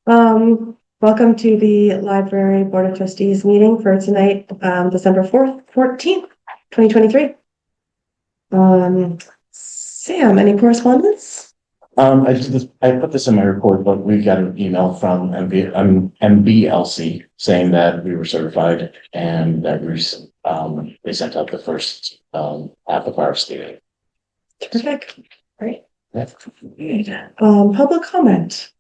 Welcome to the Library Board of Trustees meeting for tonight, December 14th, 2023. Sam, any correspondence? I put this in my report, but we got an email from MBLC saying that we were certified and that they sent out the first half of our state. Terrific. Great. Yeah. Public comment.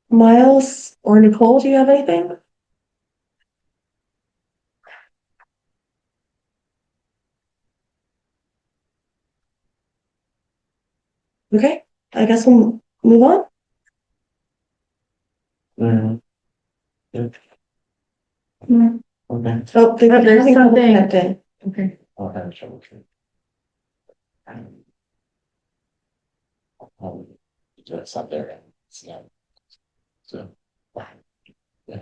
Miles or Nicole, do you have anything? Okay, I guess we'll move on. Yeah. Okay. Oh, there's something. Okay. I'll have trouble. It's up there. Yeah. So. Yeah.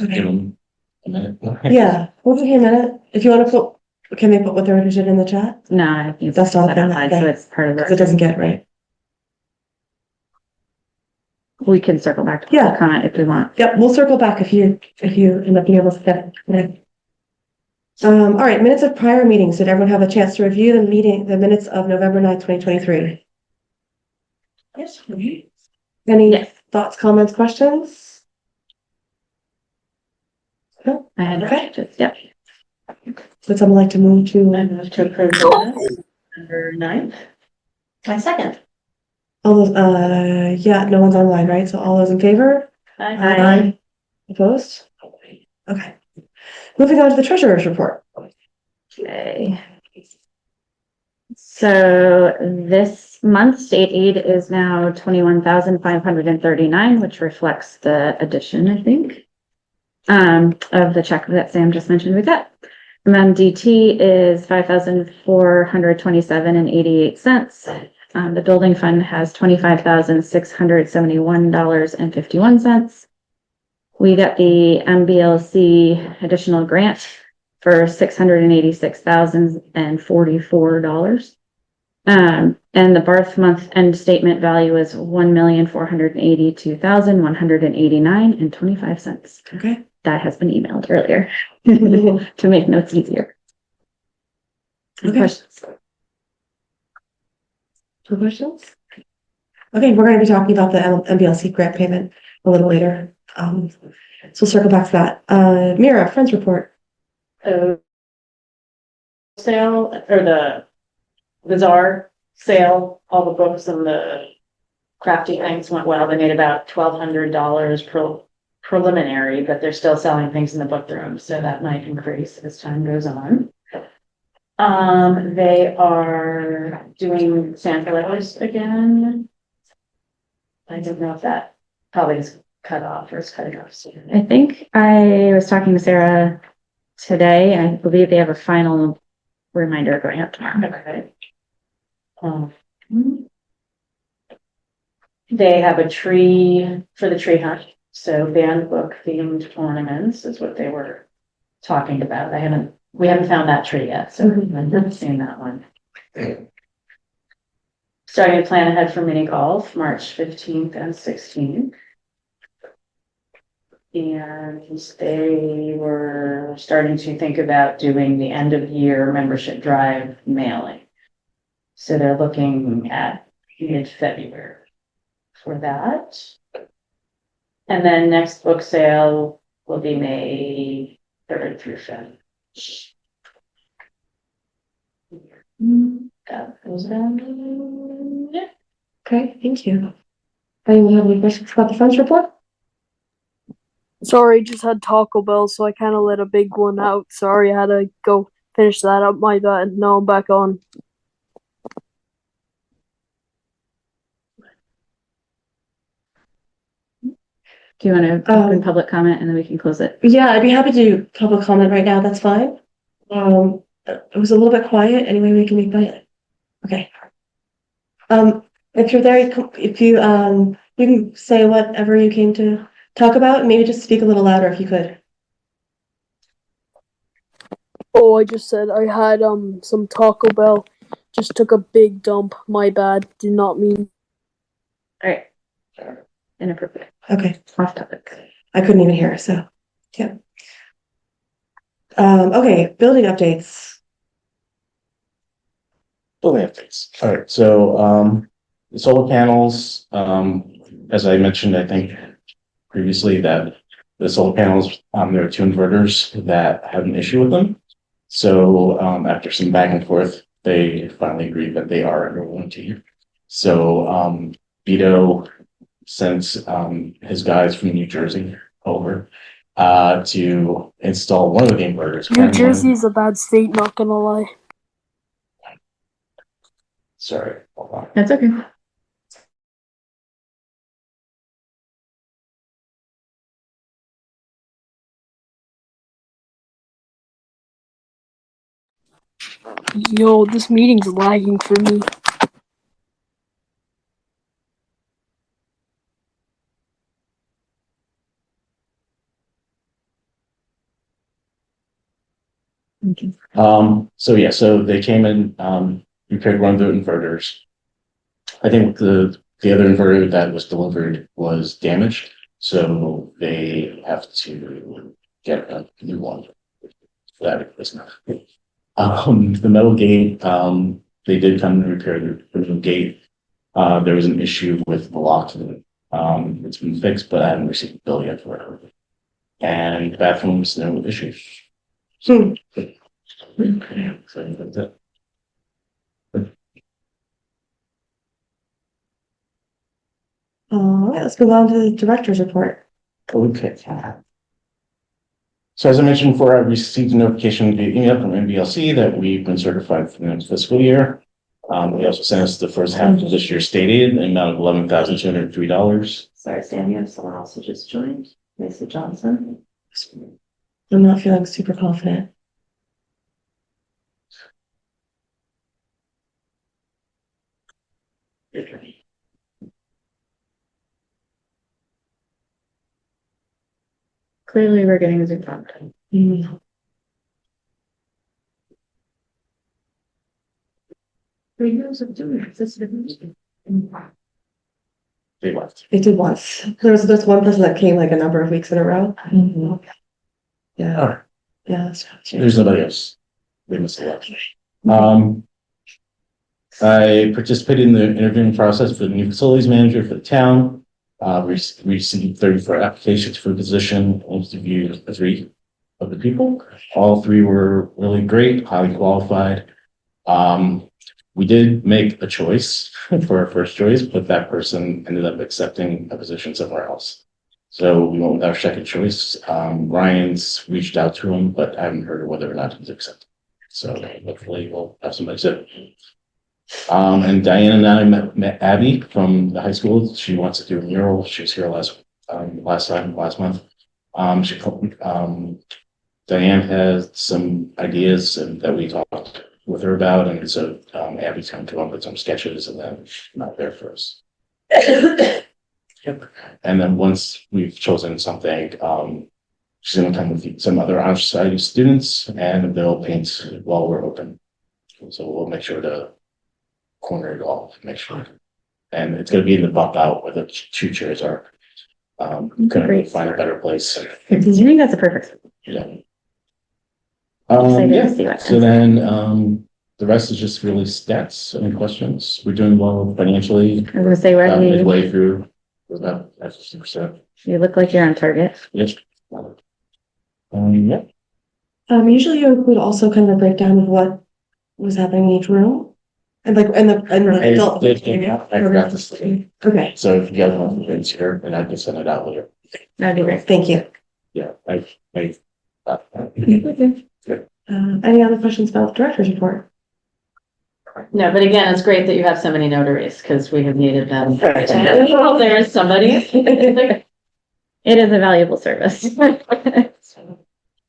Okay. Give them a minute. Yeah, we'll give you a minute. If you want to put, can they put what they're interested in the chat? No, I think That's not that applies, so it's part of because it doesn't get right. We can circle back to the comment if we want. Yep, we'll circle back if you end up being able to get it. All right, minutes of prior meetings. Did everyone have a chance to review the minutes of November 9th, 2023? Yes. Any thoughts, comments, questions? No? I had just, yep. Would someone like to move to? I move to approve the minutes November 9th. My second. All those, yeah, no one's online, right? So all those in favor? Aye. Opposed? Okay. Moving on to the treasurer's report. Okay. So this month's state aid is now $21,539, which reflects the addition, I think, of the check that Sam just mentioned we got. MMDT is $5,427.88. The building fund has $25,671.51. We got the MBLC additional grant for $686,044. And the Barth month end statement value is $1,482,189.25. Okay. That has been emailed earlier to make notes easier. Okay. Questions? No questions? Okay, we're going to be talking about the MBLC grant payment a little later. So we'll circle back to that. Mira, Friends report. Sale or the bazaar sale, all the books and the crafty things went well. They made about $1,200 preliminary, but they're still selling things in the book room, so that might increase as time goes on. They are doing Santa letters again. I don't know if that probably is cut off or is cutting off soon. I think I was talking to Sarah today, and I believe they have a final reminder going out tomorrow. Okay. They have a tree for the tree hunt. So band book themed ornaments is what they were talking about. We haven't found that tree yet, so I've not seen that one. Starting to plan ahead for mini golf, March 15th and 16th. And they were starting to think about doing the end of year membership drive mailing. So they're looking at mid-February for that. And then next book sale will be May 3rd through 5th. That was it. Okay, thank you. Anyone have any questions about the Friends report? Sorry, just had Taco Bell, so I kind of let a big one out. Sorry, I had to go finish that up. My bad. Now I'm back on. Do you want to open public comment and then we can close it? Yeah, I'd be happy to do public comment right now. That's fine. It was a little bit quiet. Anyway, we can make that. Okay. If you're there, you can say whatever you came to talk about. Maybe just speak a little louder if you could. Oh, I just said I had some Taco Bell just took a big dump. My bad. Did not mean. All right. Inappropriate. Okay, Off topic. I couldn't even hear, so, yeah. Okay, building updates. Building updates. All right, so, the solar panels, as I mentioned, I think previously that the solar panels, there are two inverters that have an issue with them. So, after some back and forth, they finally agreed that they are under warranty. So, Vito sent, his guys from New Jersey over, to install one of the inverters. New Jersey's a bad state, not gonna lie. Sorry, hold on. That's okay. Yo, this meeting's lagging for me. So yeah, so they came in, repaired one of the inverters. I think the other inverter that was delivered was damaged, so they have to get a new one for that replacement. The metal gate, they did come and repair the metal gate. There was an issue with the lock. It's been fixed, but I haven't received a bill yet for it. And bathrooms, no issues. Hmm. So that's it. All right, let's move on to the director's report. Okay. So as I mentioned before, I received a notification via email from NBLC that we've been certified for the next fiscal year. They also sent us the first half of this year's state aid in the amount of $11,203. Sorry, Stan, you have someone else who just joined, Lisa Johnson. I'm not feeling super confident. Clearly, we're getting Zoom content. Mm. Three years of doing this. They left. They did once. There was just one person that came like a number of weeks in a row. Yeah, All right. yeah, that's There's nobody else. They must have left. I participated in the interviewing process for the new facilities manager for the town. Received 34 applications for the position, interviewed 3 of the people. All 3 were really great, highly qualified. We did make a choice for our first choice, but that person ended up accepting a position somewhere else. So we went with our second choice. Ryan's reached out to him, but I haven't heard whether or not he's accepted. So hopefully we'll have somebody sit. And Diane and I met Abby from the high school. She wants to do a mural. She was here last month. Diane has some ideas that we talked with her about, and so Abby's going to come up with some sketches, and then she's not there for us. Yep. And then once we've chosen something, she's going to come with some other honor society students, and they'll paint while we're open. So we'll make sure to corner it off, make sure. And it's going to be in the bump out where the 2 chairs are. Couldn't really find a better place. I think that's a perfect. Yeah. Excited Yeah. to see what So then, the rest is just really stats. Any questions? We're doing well financially. I was gonna say, where do Midway through, about 50%. you look like you're on target? Yes. Yeah. Usually you include also kind of a breakdown of what was happening in each room. And like, and the adult. I forgot to say. Okay, So if you guys want the things here, then I can send it out later. That'd be great. thank you. Yeah, Any other questions about the director's report? No, but again, it's great that you have so many notaries, because we have needed them. Well, there is somebody. It is a valuable service.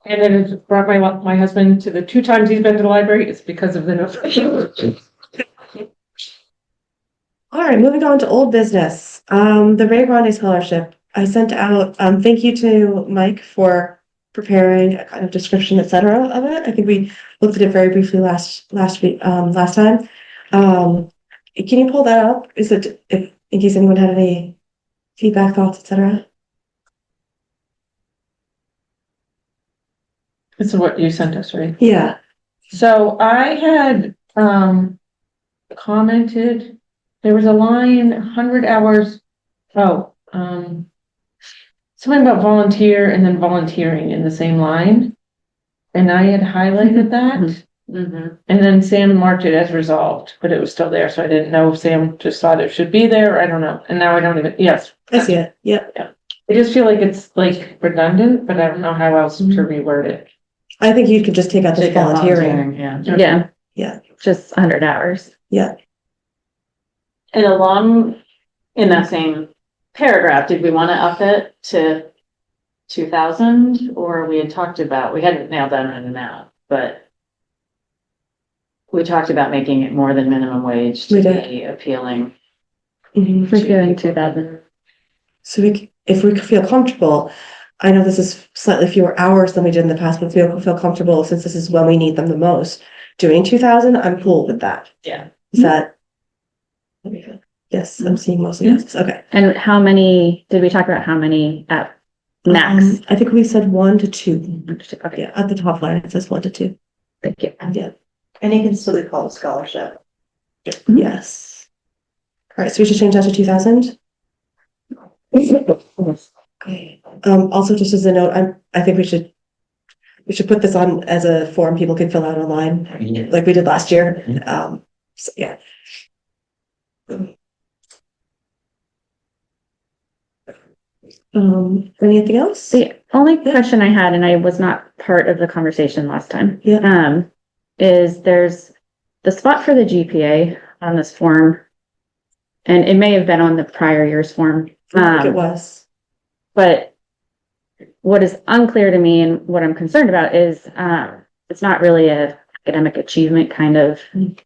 And then it brought my husband to the 2 times he's been to the library. It's because of the notification. All right, moving on to old business. The Ray Grande Scholarship. I sent out, thank you to Mike for preparing a kind of description, etc. of it. I think we looked at it very briefly last time. Can you pull that up? Is it, if, in case anyone had any feedback, thoughts, etc.? This is what you sent us, right? Yeah. So I had, commented, there was a line, 100 hours, something about volunteer and then volunteering in the same line. And I had highlighted that, Mhm. and then Sam marked it as resolved, but it was still there, so I didn't know if Sam just thought it should be there, I don't know, and now I don't even, yes. I see it. Yep. I just feel like it's like redundant, but I don't know how else to reword it. I think you could just take out this Take out volunteering. Yeah. Yeah. Yeah. Just 100 hours. Yeah. And along in that same paragraph, did we want to up it to 2,000, or we had talked about, we hadn't nailed down an amount, but we talked about making it more than minimum wage to We did. be appealing. Mhm. We're doing 2,000. So if we feel comfortable, I know this is slightly fewer hours than we did in the past, but feel comfortable since this is when we need them the most. Doing 2,000, I'm cool with that. Yeah. Is that? Yes, I'm seeing mostly yeses. Okay. And how many, did we talk about how many at max? I think we said 1 to 2. Okay, Yeah, at the top line, it says 1 to 2. thank you. Yeah. And it can still be called a scholarship. Yes. All right, so we should change that to 2,000. Okay. Also, just as a note, I think we should put this on as a form people can fill out online, like we did last year. So, yeah. Anything else? The only question I had, and I was not part of the conversation last time. Yeah. Is there's the spot for the GPA on this form. And it may have been on the prior year's form. I think it was. But what is unclear to me and what I'm concerned about is, it's not really a academic achievement kind of It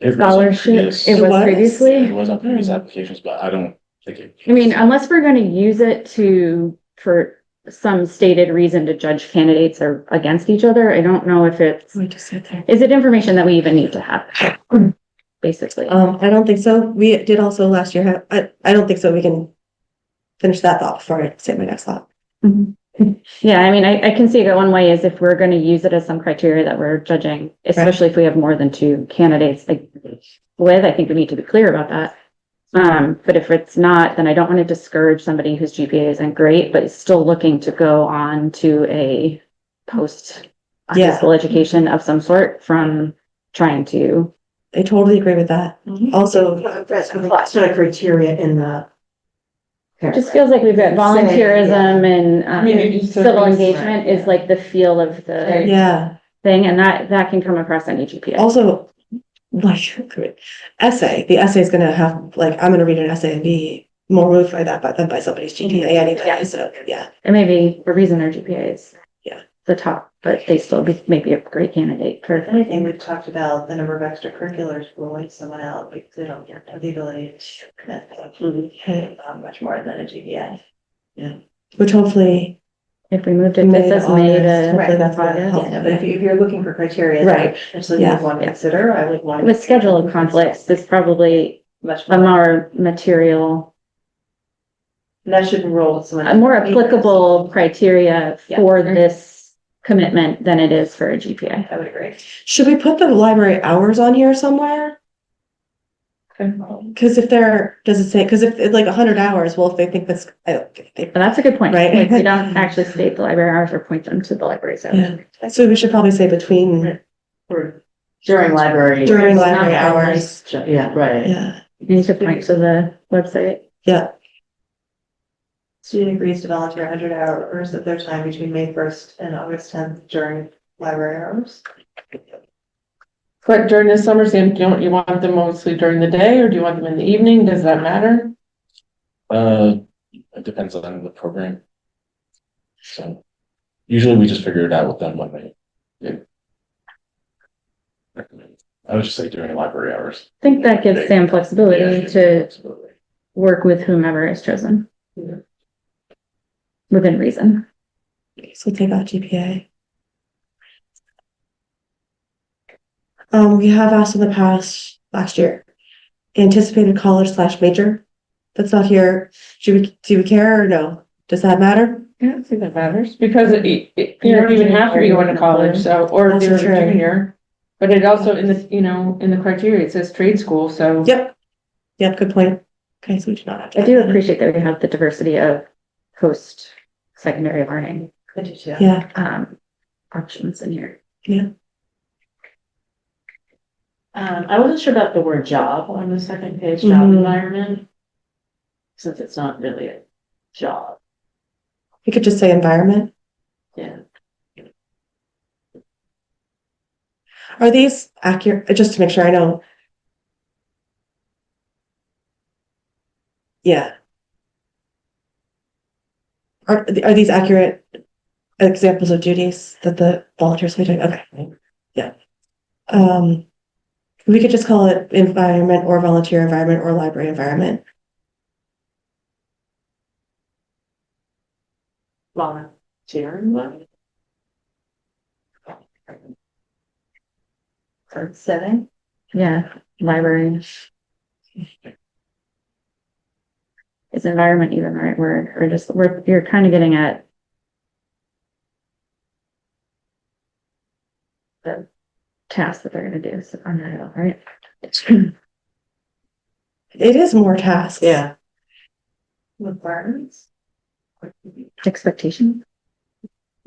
was on scholarship. previous- It was was? previously. It was on previous applications, but I don't think it. I mean, unless we're going to use it for some stated reason to judge candidates or against each other, I don't know if it's, We just said there. is it information that we even need to have? Basically. I don't think so. We did also last year have, I don't think so. We can finish that thought before I say my next thought. Yeah, I mean, I can see it one way is if we're going to use it as some criteria that we're judging, especially if we have more than 2 candidates with, I think we need to be clear about that. But if it's not, then I don't want to discourage somebody whose GPA isn't great, but is still looking to go on to a post high school education of some sort from trying to. I totally agree with that. Also, That's not a criteria in the. It just feels like we've got volunteerism and Community civil service, engagement is like the feel of the yeah. thing, and that can come across any GPA. Also, like essay, the essay is gonna have, like, I'm gonna read an essay and be more moved by that than by somebody's GPA anyway. Yeah. So yeah. And maybe the reason their GPA is Yeah. the top, but they still be maybe a great candidate for. And we've talked about the number of extracurriculars ruling someone out because they don't have the ability to commit much more than a GPA. Which hopefully, If we moved it, May this to says May August, to hopefully that's gonna August. help. Yeah, but if you're looking for criteria. Right. Actually, Yeah. you want to consider, I would want. With schedule conflicts, there's probably Much a more, more material, that shouldn't roll with someone. a more applicable criteria Yeah. for this commitment than it is for a GPA. I would agree. should we put the library hours on here somewhere? Cause if does it say, cause if it's like 100 hours, well, if they think that's, I don't think they. But that's a good point. Right. Like, we don't actually state the library hours or point them to the library's hours. Yeah. So we should probably say between, During library. hours. Yeah, right. Yeah, You need to point to the website. yeah. Student agrees to volunteer 100 hours of their time between May 1st and August 10th during library hours. But during the summer, Sam, don't you want them mostly during the day or do you want them in the evening? Does that matter? It depends on the program. So usually we just figure it out with them when they. I would just say during library hours. I think that gives Sam flexibility Yeah, to work with whomever is chosen. Within reason. So take out GPA. We have asked in the past, last year, anticipated college/major. That's not here. Do we care or no? Does that matter? I don't think that matters, because you don't even have to be going to college, so, or if Also you're a true. junior. But it also, in the, in the criteria, it says trade school, so. Yep. Yep, good point. Okay, so we do not have to. I do appreciate that we have the diversity of post-secondary learning, I do too. Yeah, options in here. I wasn't sure about the word job on the second page, job Mhm. environment. Since it's not really a job, we could just say environment. yeah. Are these accurate? Just to make sure I know. Yeah. Are these accurate examples of duties that the volunteers will be doing? Okay. Yeah. We could just call it environment or volunteer environment or library environment. Volunteer environment. For setting. Yeah, library. Is environment even the right word, or just, you're kind of getting at the task that they're gonna do, so I don't know, right? It is more tasks. Yeah. Requirements. Expectation.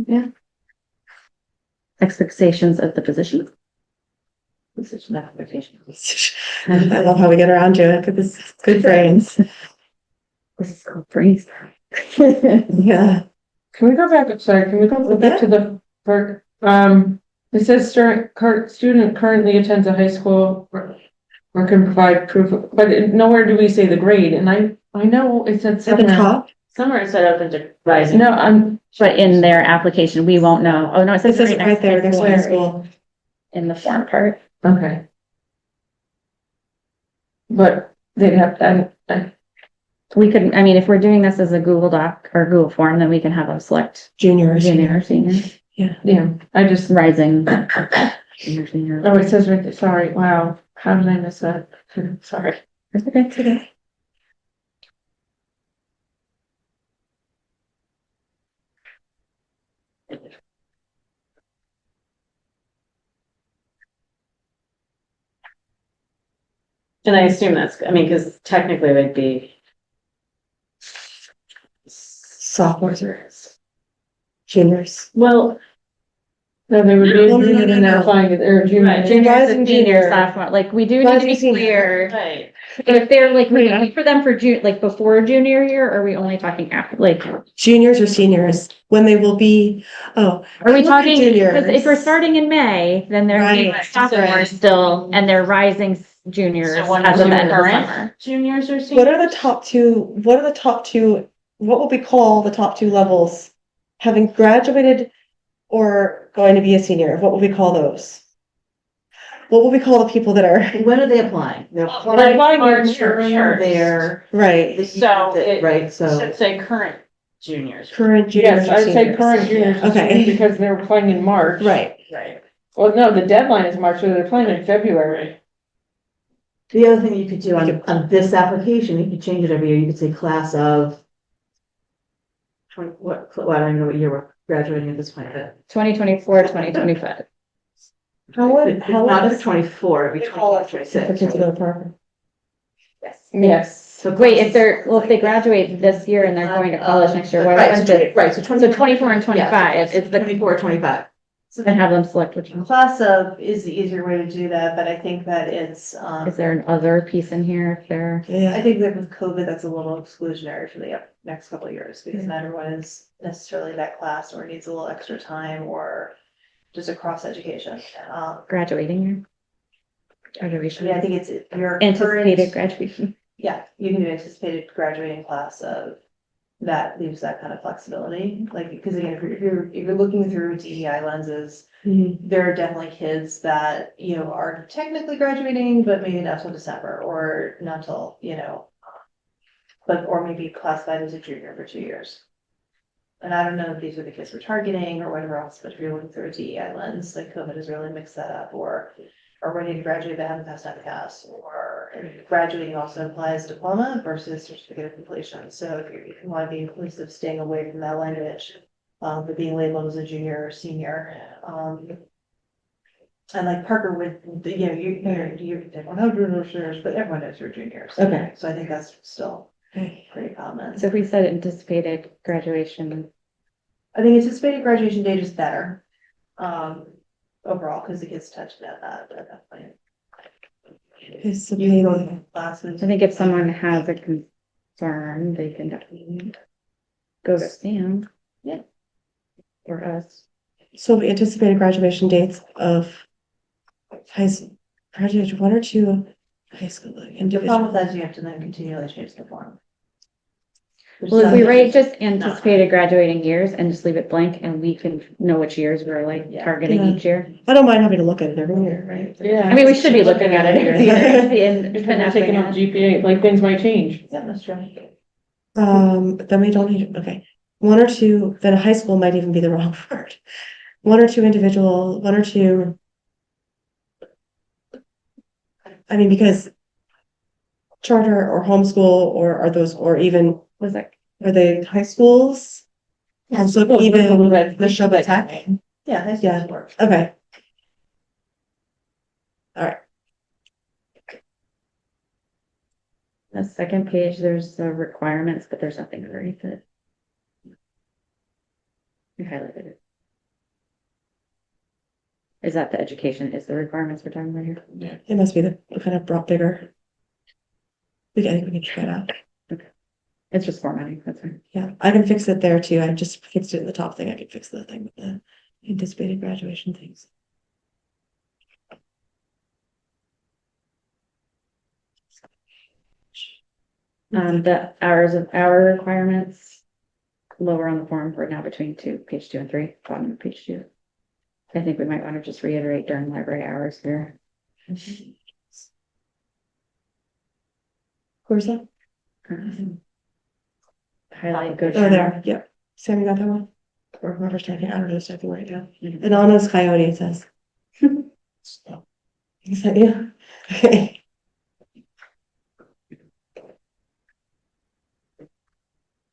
Yeah. Expectations of the position. Position expectations. I love how we get around to it, because it's good brains. This is called brains. Yeah. Can we go back, sorry, can we go back to the, it says student currently attends a high school or can provide proof, but nowhere do we say the grade, and I know it said At the somewhere. top, Somewhere it said open to rising. No, But in their application, we won't know. Oh, no, it it says says it right there next to high school. in the form part. okay. But they'd have, We could, I mean, if we're doing this as a Google Doc or Google form, then we can have them select Junior or junior, senior. senior, yeah, I just, rising. Junior, senior. oh, it says right there, sorry, wow, how did I miss that? Sorry. That's okay, it's okay. And I assume that's, I mean, because technically they'd be. Sophomores or juniors. Well, No, they would be No, a no, junior no, and they're no. applying it, they're a junior. Right. Juniors Rising and senior, junior. sophomore, like, we do need to Rising be senior. clear. right. If they're like, we're looking for them for like before junior year, or are we only talking after, like, Juniors or seniors, when they will be, are we look at talking, because if we're juniors. starting in May, then they're Right. sophomores still, and they're rising juniors So one at of the the end of the current summer. juniors or seniors? What are the top two, what will we call the top two levels? Having graduated or going to be a senior, what will we call those? What will we call the people that are, When are they applying? They're Like applying March or during March. their. right, So it Right, so. should say current juniors. current juniors Yes, or I'd say seniors? current juniors and Okay. seniors because they're applying in March. Right, Right. Well, no, the deadline is March, so they're applying in February. The other thing you could do on this application, you could change it every year, you could say class of. Well, I don't even know what year we're graduating at this point, but. 2024, 2025. Not for 24, it'd be for 26. kids to go to program. Yes. So Wait, if they graduate this year and they're going to college next year, why Right, don't so they, right, so 24 and 25 is the, 24, 25. and have them select which one? Class of is the easier way to do that, but I think that it's, Is there an other piece in here if they're, I Yeah, think that with COVID, that's a little exclusionary for the next couple of years, because not everyone is necessarily that class or needs a little extra time or just a cross education. graduating year? I Graduation. mean, I think it's your Anticipated current, graduation. yeah, you can do anticipated graduating class of, that leaves that kind of flexibility, like, because again, if you're looking through DEI lenses, Mhm. there are definitely kids that, are technically graduating, but maybe not till December or not till, but, or maybe classified as a junior for 2 years. And I don't know if these are the kids we're targeting or whatever else, but if you're looking through a DEI lens, like COVID has really mixed that up, or are ready to graduate but haven't passed MCAS, or graduating also implies diploma versus certificate of completion. So if you want to be inclusive, staying away from that language, but being labeled as a junior or senior. And like Parker would, you know, you're 100 juniors, but everyone knows you're juniors. Okay. So I think that's still pretty common. So if we said anticipated graduation, I think anticipated graduation date is better, overall, because it gets touched at that point. You go to classes. I think if someone has a concern, they can definitely go to Sam. Yeah. Or us. So we anticipated graduation dates of graduation, 1 or 2 high school The problem individuals. with that is you have to then continually change the form. Well, if we write just anticipated graduating years and just leave it blank and we can know which years we're like Yeah. targeting Yeah. each year. I don't mind having to look at it every year, right? Yeah. I mean, we should be looking at it every year. and If we're taking up finessing it. GPA, like things might change. Yeah, that's true. Then we don't need, okay, 1 or 2, then high school might even be the wrong word. 1 or 2 individual, 1 or 2. I mean, because charter or homeschool, or are those, or even, Was that? are they high schools? And so even the Shoba Tech, Yeah, that's Yeah. work. okay. The second page, there's the requirements, but there's nothing underneath it. You highlighted it. Is that the education, is the requirements we're talking about here? It must be the kind of brought bigger. I think we can try it out. It's just formatting, that's fine. Yeah, I can fix it there too. I just fixed it in the top thing. I can fix the thing with the anticipated graduation things. The hour requirements, lower on the form, we're now between page 2 and 3, bottom of page 2. I think we might want to just reiterate during library hours here. Where's that? Highlight, go Oh, down. there, yep. Sam, you got that one? Or whoever's typing, I don't know who's typing right now. And Anna's Coyote, it says. Is that you? Okay.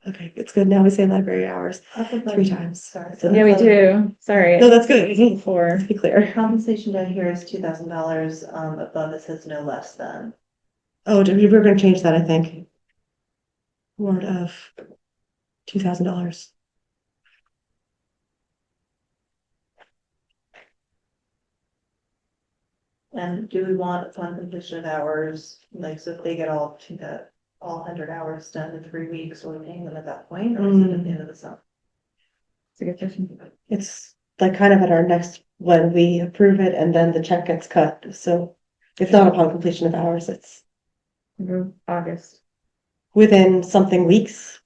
Okay, it's good. Now we say library hours 3 times. Sorry. So Yeah, we do, sorry. No, that's good. Four. Let's be clear. Compensation down here is $2,000, above it says no less than. Oh, we're gonna change that, I think. Word of $2,000. And do we want upon completion of hours, like, so if they get all 100 hours done in 3 weeks, are we paying them at that point, or is it at the end of the summer? It's a good question. It's like kind of at our next, when we approve it and then the check gets cut, so it's not upon completion of hours, it's August. within something weeks.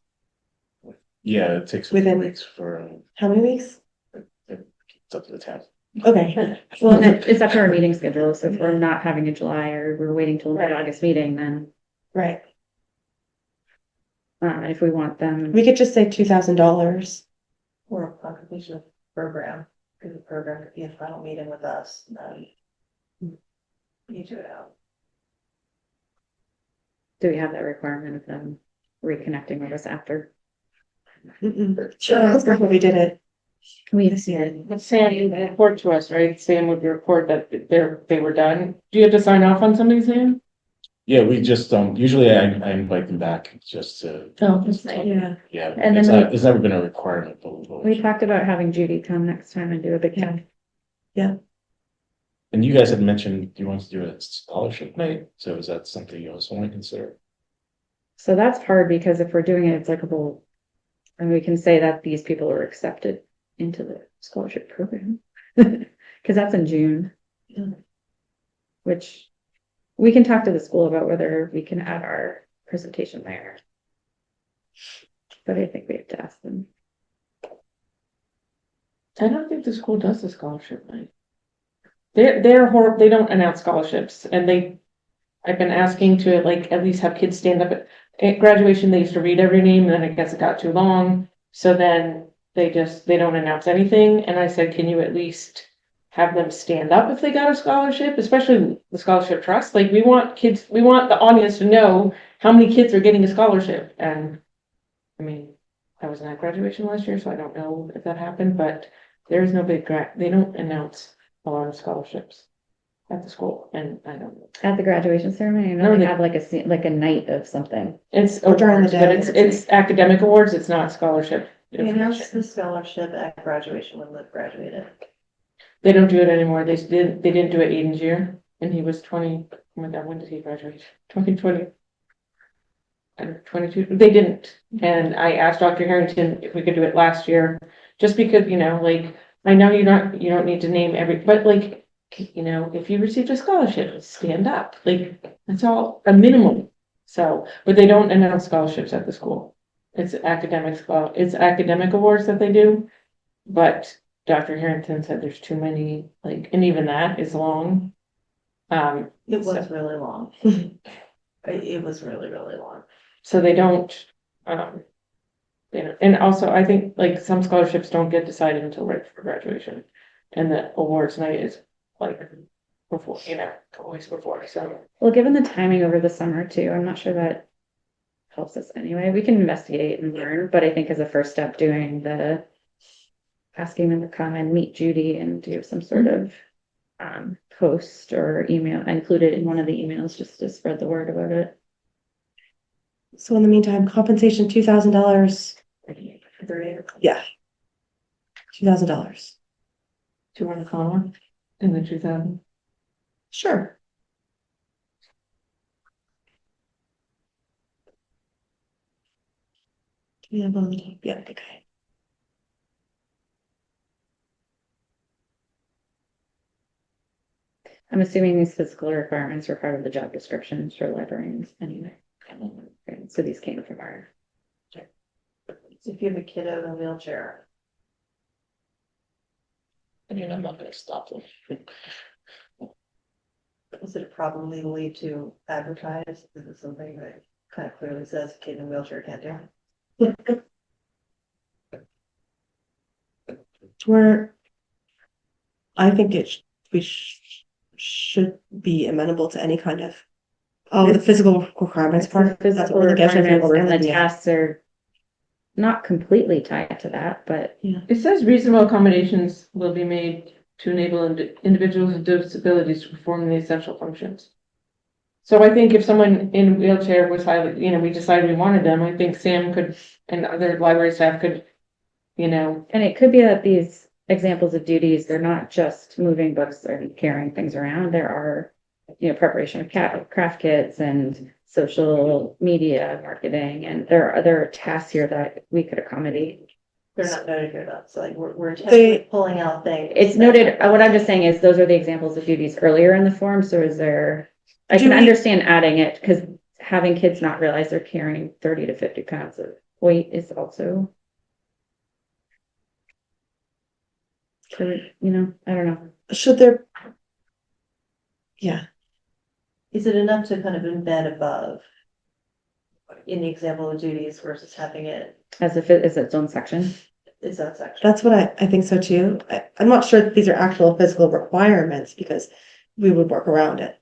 Yeah, it takes a few Within- weeks for, How many weeks? it's up to the town. Okay, Well, it's up to our meeting schedule, so if we're not having a July or we're waiting till mid-August meeting, then, right. if we want them. We could just say $2,000. Or upon completion of the program, because the program could be a final meeting with us, then you do it out. Do we have that requirement of them reconnecting with us after? Sure, that's when we did it. Can we This year. But Sam, you report to us, right? Sam would report that they were done. Do you have to sign off on something, Sam? Yeah, we just, usually I invite them back just to, Oh, Yeah. yeah, And it's then not, it's never been a requirement, but we talked about having Judy come next time and do a big check. and you guys had mentioned you wanted to do a scholarship night, so is that something you also want to consider? So that's hard because if we're doing it applicable, and we can say that these people are accepted into the scholarship program. Cause that's in June. Which we can talk to the school about whether we can add our presentation there. But I think we have to ask them. I don't think the school does the scholarship night. They're horrible, they don't announce scholarships, and I've been asking to like at least have kids stand up at graduation. They used to read every name, and then I guess it got too long. So then they don't announce anything, and I said, can you at least have them stand up if they got a scholarship, especially the scholarship trust. Like, we want the audience to know how many kids are getting a scholarship. And I mean, I wasn't at graduation last year, so I don't know if that happened, but there is no big they don't announce a lot of scholarships at the school, and I don't know. At the graduation ceremony, I know No, they they- have like a night of something. It's Or during the awards, but day. it's academic awards, it's not scholarship. We announced information. the scholarship at graduation when Liv graduated. They don't do it anymore. They didn't do it Aiden's year, and he was 20. Oh my God, when did he graduate? 2020. And 22, they didn't. And I asked Dr. Harrington if we could do it last year, just because, like, I know you don't need to name but like, if you received a scholarship, stand up. Like, that's all a minimum. So, but they don't announce scholarships at the school. It's academic awards that they do. But Dr. Harrington said there's too many, like, and even that is long. It was So- really long. It was really, really long. So they don't, and also I think like some scholarships don't get decided until right before graduation. And the awards night is like before, always before, so. Well, given the timing over the summer too, I'm not sure that helps us anyway. We can investigate and learn, but I think as a first step, asking them to come and meet Judy and do some sort of post or email, include it in one of the emails just to spread the word about it. So in the meantime, compensation, $2,000. Yeah. $2,000. 200 comma in the 2000. Sure. Yeah, okay. I'm assuming these physical requirements are part of the job descriptions for librarians anyway. So these came from our. So if you have a kiddo in a wheelchair, I mean, I'm not gonna stop them. is it a problem legally to advertise? Is it something that kind of clearly says a kid in a wheelchair can't do? I think should be amenable to any kind of, the physical requirements part. That's Physical what the requirements and the yeah. tasks are not completely tied to that, but It says reasonable accommodations will be made to enable individuals with disabilities to perform the essential functions. So I think if someone in a wheelchair was highly, we decided we wanted them, I think Sam could, and other library staff could, and it could be that these examples of duties, they're not just moving books or carrying things around. There are, preparation of craft kits and social media marketing, and there are other tasks here that we could accommodate. They're not noted here though, so like we're intentionally pulling out things. It's noted, what I'm just saying is those are the examples of duties earlier in the form, so is there, I can understand adding it, because having kids not realize they're carrying 30 to 50 pounds of weight is also. I don't know. Should there? Yeah. Is it enough to kind of embed above in the example of duties versus having it As if it is its own section. is that section? That's what I think so too. I'm not sure that these are actual physical requirements because we would work around it.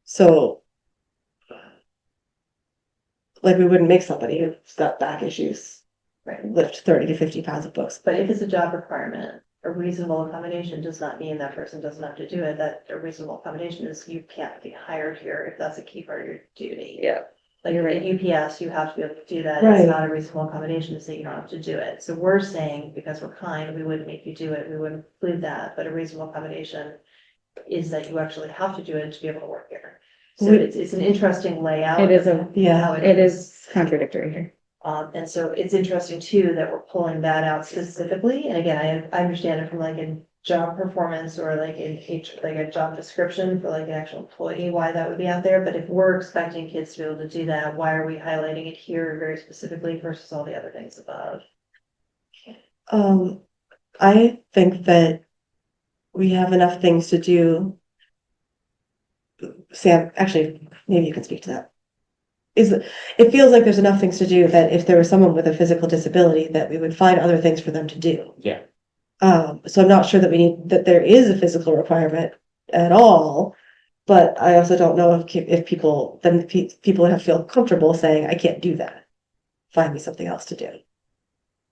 So, like, we wouldn't make somebody who's got back issues lift 30 to 50 pounds of books. But if it's a job requirement, a reasonable accommodation does not mean that person doesn't have to do it. That a reasonable accommodation is you can't be hired here if that's a key part of your duty. Yeah. Like You're at right. UPS, you have to be able to do that. Right. It's not a reasonable accommodation to say you don't have to do it. So we're saying, because we're kind, we wouldn't make you do it. We wouldn't include that, but a reasonable accommodation is that you actually have to do it to be able to work here. So it's an interesting layout. It is of how it is contradictory here. and so it's interesting too that we're pulling that out specifically. And again, I understand it from like a job performance or like like a job description for like an actual employee, why that would be out there. But if we're expecting kids to be able to do that, why are we highlighting it here very specifically versus all the other things above? I think that we have enough things to do. Sam, actually, maybe you can speak to that. It feels like there's enough things to do that if there was someone with a physical disability that we would find other things for them to do. Yeah. So I'm not sure that there is a physical requirement at all. But I also don't know if people, people have to feel comfortable saying, I can't do that. Find me something else to do.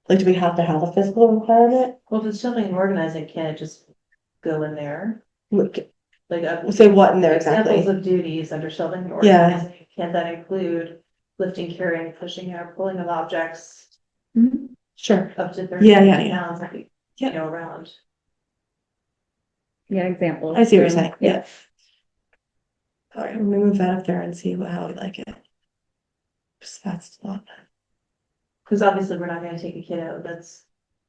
Like, do we have to have a physical requirement? Well, if it's shelving and organizing, can it just go in there? Like, Say what in there examples exactly? of duties under shelving and Yeah. organizing, can that include lifting, carrying, pushing, or pulling of objects Sure. up to 30 Yeah. pounds, like, around? Yeah, examples. I see what you're saying. Yeah. Yeah. All right, let me move that up there and see how we like it. That's not. Because obviously we're not gonna take a kid out that's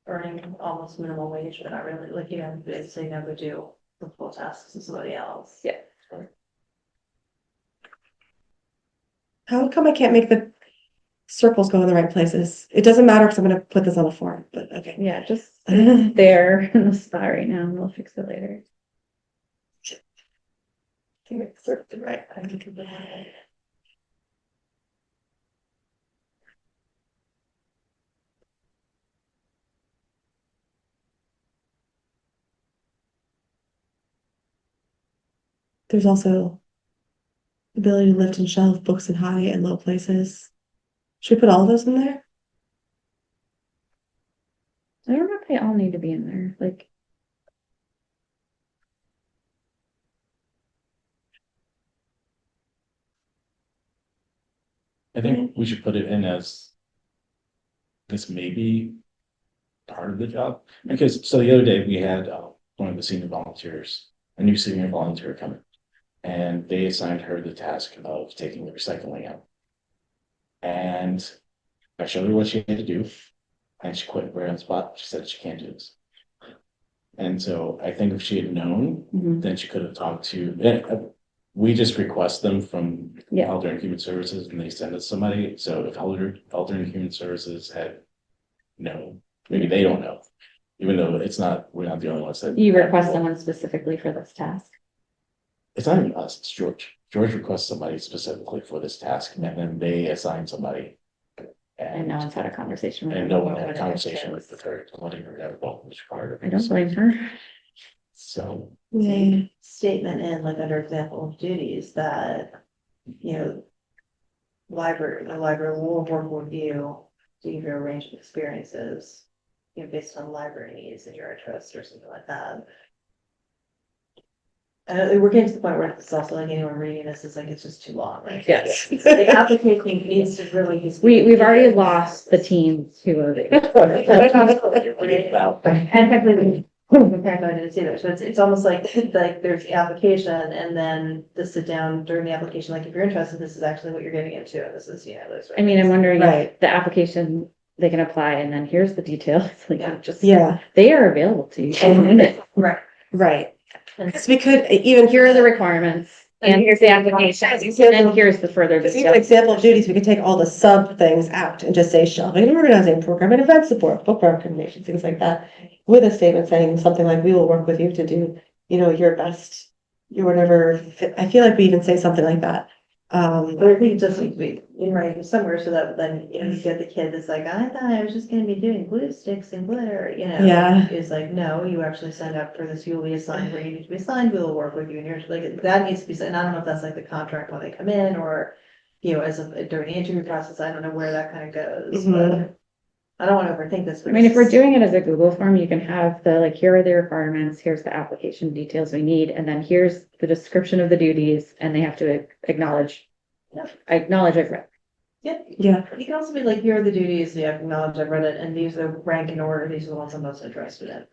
earning almost minimum wage, but not really, like, basically never do the full tasks of somebody else. Yeah. How come I can't make the circles go in the right places? It doesn't matter because I'm gonna put this on the form, but okay. Yeah, just it's there in the spot right now and we'll fix it later. I think it's right. I can do that. There's also ability to lift and shelve books in high and low places. Should we put all of those in there? I don't know if they all need to be in there, like. I think we should put it in as this may be part of the job, because, so the other day we had one of the senior volunteers, a new senior volunteer coming, and they assigned her the task of taking the recycling out. And I showed her what she had to do, and she quit right on the spot. She said she can't do this. And so I think if she had known, then she could have talked to, we just request them from Yeah. Elder and Human Services and they send us somebody. So if Elder and Human Services had known, maybe they don't know, even though we're not the only ones that. You request someone specifically for this task? It's not even us, it's George. George requests somebody specifically for this task and then they assign somebody. And no one's had a conversation with her. And no one had a conversation with her, letting her know what was part of it. I don't blame her. So. Yeah. Statement in, like, under example of duties that, the library will work with you to give you a range of experiences, based on library needs and your interests or something like that. We're getting to the point where it's also like anyone reading this is like, it's just too long, right? Yes. The application needs to really. We've already lost the teens who are. And I didn't see that, so it's almost like there's the application and then the sit down during the application, like if you're interested, this is actually what you're getting into, and this is, those. I mean, I'm wondering Right. if the application, they can apply and then here's the details, like just. Yeah. They are available to you. Right. Right. Because we could even Here are the requirements and here's the application and here's the further If you details. an example of duties, we could take all the sub things out and just say shelving and organizing, program and event support, bookworm coordination, things like that. With a statement saying something like, we will work with you to do, your best, your whatever. I feel like we even say something like that. But I think it just needs to be in writing somewhere so that then, you get the kid that's like, I thought I was just gonna be doing glue sticks and glitter, Yeah. Is like, no, you actually signed up for this, you will be assigned where you need to be assigned, we will work with you, and you're like, that needs to be said, and I don't know if that's like the contract when they come in, or, during the interview process, I don't know where that kind of goes, but I don't wanna overthink this. I mean, if we're doing it as a Google form, you can have here are the requirements, here's the application details we need, and then here's the description of the duties, and they have to acknowledge. I acknowledge I've read. Yeah, Yeah. you can also be like, here are the duties, you acknowledge I've read it, and these are rank in order, these are the ones I'm most interested in.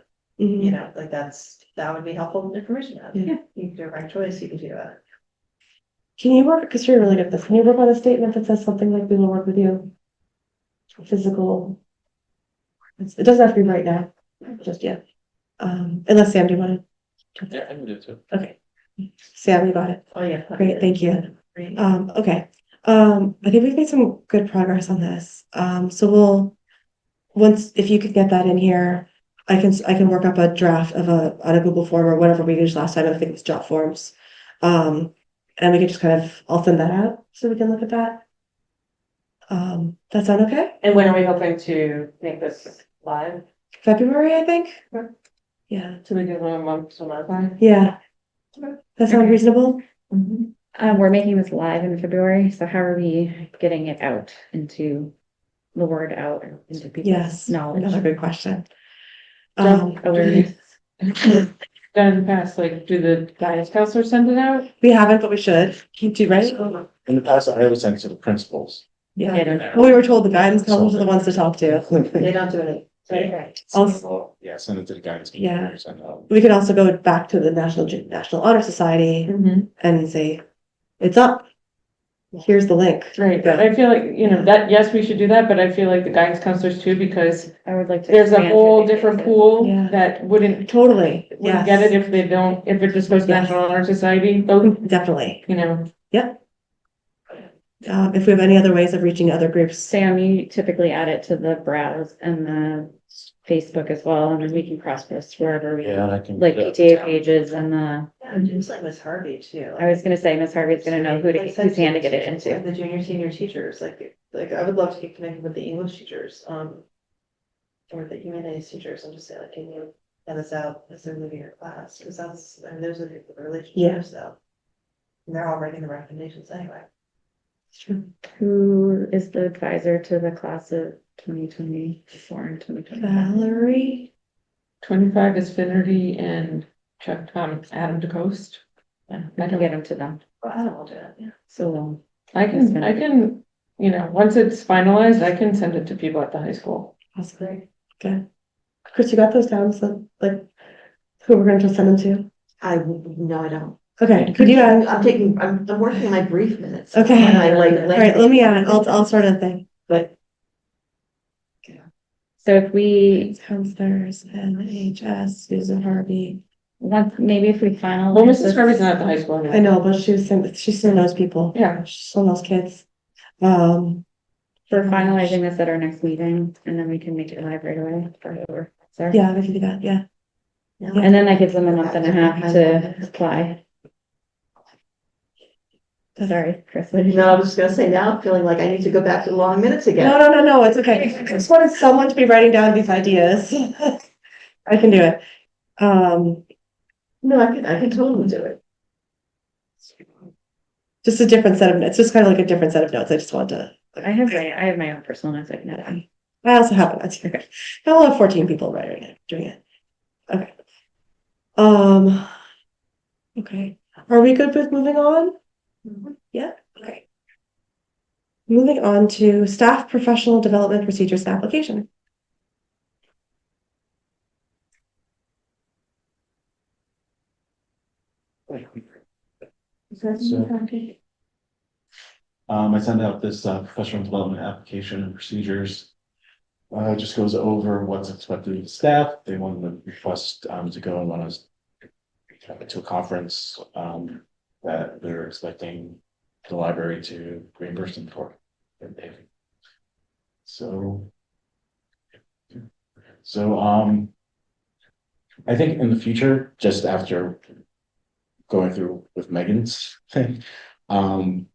Mhm. Like that would be helpful information to have. Yeah. You can do a rank choice, you can do that. Can you work, because you're really good at this, can you work on a statement that says something like, we will work with you? Physical. It doesn't have to be right now, just yet. Unless Sam, do you want Yeah, I can do it too. to? Okay. Sam, you got it. Oh, yeah. Great, thank you. Great. Okay. I think we've made some good progress on this. So if you could get that in here, I can work up a draft on a Google form or whatever we used last time. I think it was jot forms. And we can just I'll send that out so we can look at that. That sound okay? And when are we hoping to make this live? February, I think. Yeah, So we give them a month to apply. yeah. That sound Okay. reasonable? We're making this live in February, so how are we getting it out into the word out into people's Yes, knowledge? another good question. Don't- Awareness. Done in the past, like, do the guidance counselors send it out? We haven't, but we should. Keep do right? In the past, I always sent it to the principals. Yeah, Well, we were told the guidance counselors are the ones to talk to. They don't do it. Right. Also, Yeah, send it to the guidance. Yeah. counselors and, we could also go back to the National Honor Society and say, it's up. Here's the link. Right, but I feel like, you know, that, yes, we should do that, but I feel like the guidance counselors too, because I would like to. there's a expand whole it. different pool Yeah. that wouldn't Totally, get it yes, if they don't, if it just goes to Yes. National Honor Society, those, definitely. you know. If we have any otother ways of reaching other groups. Sam, you typically add it to the browse and the Facebook as well, and then we can cross post wherever we, Yeah, and I can. like PTA pages and the, Yeah, and just like Miss Harvey too. I was gonna say Miss Harvey's gonna know who to, Like, whose hand to get it like into. the junior, senior teachers, like I would love to get connected with the English teachers, or the humanities teachers, and just say like, can you send this out as they're leaving your class? Because that's, I mean, those are the relationships, so. And they're all writing the recommendations anyway. Who is the advisor to the class of 2024 and 2025? Valerie? 25 is Finnerty and Chuck, Adam DeCoste. Yeah, I can get them to them. Well, I don't want to do that, yeah. So, I can, you know, once it's finalized, I can send it to people at the high school. That's great. Okay. Chris, you got those down, so like, who we're gonna just send them to? No, I don't. Okay, could you, I'm working on my brief minutes. Okay. And I like. all right, let me, I'll start a thing. But so if we Counselors, NHS, Susan Harvey. want, maybe if we finalize. Well, Mrs. this- Harvey's not at the high school anymore. I know, but she still knows people. Yeah. She still knows kids. We're finalizing this at our next meeting, and then we can make it live right away. Sorry. Yeah, we can do that, yeah. And then that gives them a month and a half to apply. Sorry, Chris. what did you- no, I was just gonna say, now I'm feeling like I need to go back to the long minutes again. No, it's okay. I just wanted someone to be writing down these ideas. I can do it. No, I can totally do it. Just a different set of, it's just kind of like a different set of notes. I just want to. I have my own personal notes I can add on. I also have it. That's okay. I will have 14 people writing it, doing it. Okay. Okay. Are we good with moving on? Yeah, okay. Moving on to staff professional development procedures and application. I sent out this professional development application and procedures. It just goes over what's expected of the staff. They want to request to go and want to a conference that they're expecting the library to reimburse them for. So I think in the future, just after going through with Megan's thing,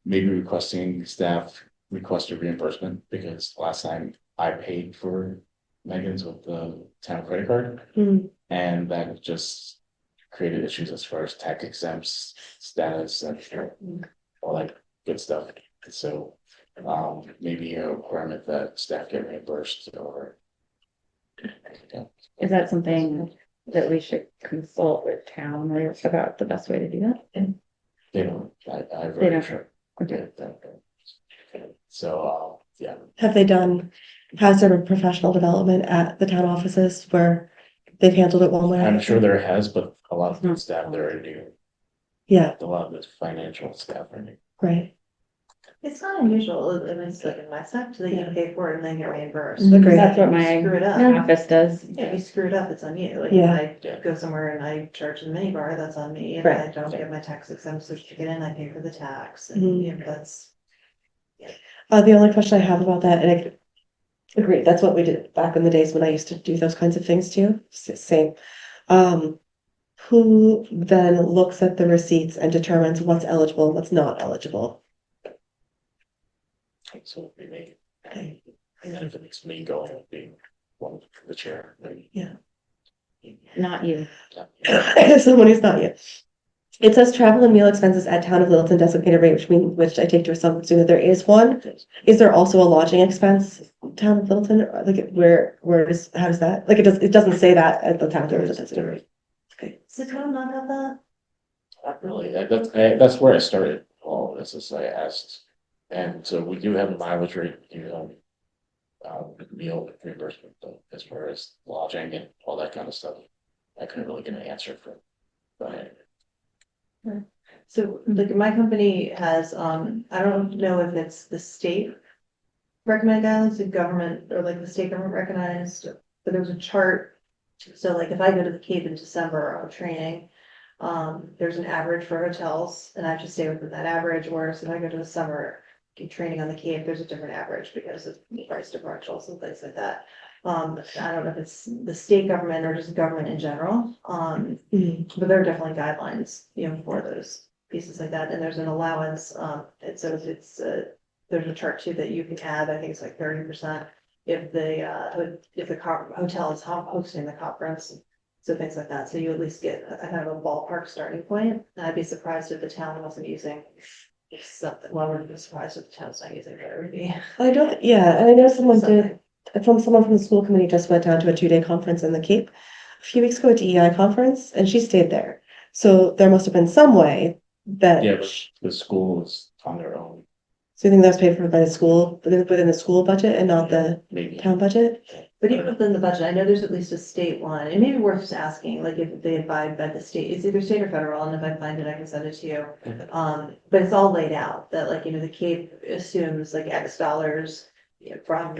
maybe requesting staff request a reimbursement, because last time I paid for Megan's with the town credit card, and that just created issues as far as tax exempt status and all that good stuff. So maybe a requirement that staff get reimbursed, or Is that something that we should consult with town or about the best way to do that? they don't. They don't. Sure. Okay. So yeah. Have they done, has there been professional development at the town offices where they've handled it one way? I'm sure there has, but a lot of the staff there are new. Yeah, A lot of the financial staff are new. right. It's not unusual, and it's like in my sector, that you pay for it and then get reimbursed. Agreed. That's what If you my Screw it up. office does. Yeah, if you screw it up, it's on you. Like, Yeah. if I go somewhere and I charge the minibar, that's on me. If Right. I don't get my tax exempt certificate in, I pay for the tax, and, you know, that's. The only question I have about that, and I agree, that's what we did back in the days when I used to do those kinds of things too. Same. Who then looks at the receipts and determines what's eligible, what's not eligible? So we may, and if it's me going, being one of the chair, maybe. Yeah. Not you. Someone who's not you. It says travel and meal expenses at town of Littleton designated rate, which I take to assume that there is one. Is there also a lodging expense, town of Littleton, or like how does that, like, it doesn't say that at the town of Littleton designated rate. Okay. Does the town not have that? Not really, that's where I started all of this, is I asked, and so we do have a mileage rate, meal reimbursement, but as far as lodging and all that kind of stuff, I couldn't really get an answer from Brian. So like my company has, I don't know if it's the state recommended guidelines, the government, or like the state government recognized, but there was a chart. So like if I go to the Cape in December on training, there's an average for hotels and I have to stay within that average, whereas if I go to the summer training on the Cape, there's a different average because of the price differentials and things like that. I don't know if it's the state government or just government in general, but there are definitely guidelines, for those pieces like that. And there's an allowance, and so there's a chart too that you can add, I think it's like 30% if the hotel is hosting the conference. So things like that. So you at least get a kind of a ballpark starting point. And I'd be surprised if the town wasn't using something. Well, we're be surprised if the town's not using it already. I don't, yeah, and I know someone Something. someone from the school committee just went down to a 2-day conference in the Cape a few weeks ago, a DEI conference, and she stayed there. So there must have been some way that. Yeah, but the school is on their own, So you think that's paid for by the school, within the school budget and not the maybe. town budget? But even within the budget, I know there's at least a state one. It may be worth just asking, like if they abide by the state, it's either state or federal, and if I find it, I can send it to you. But it's all laid out that like, the Cape assumes like X dollars from,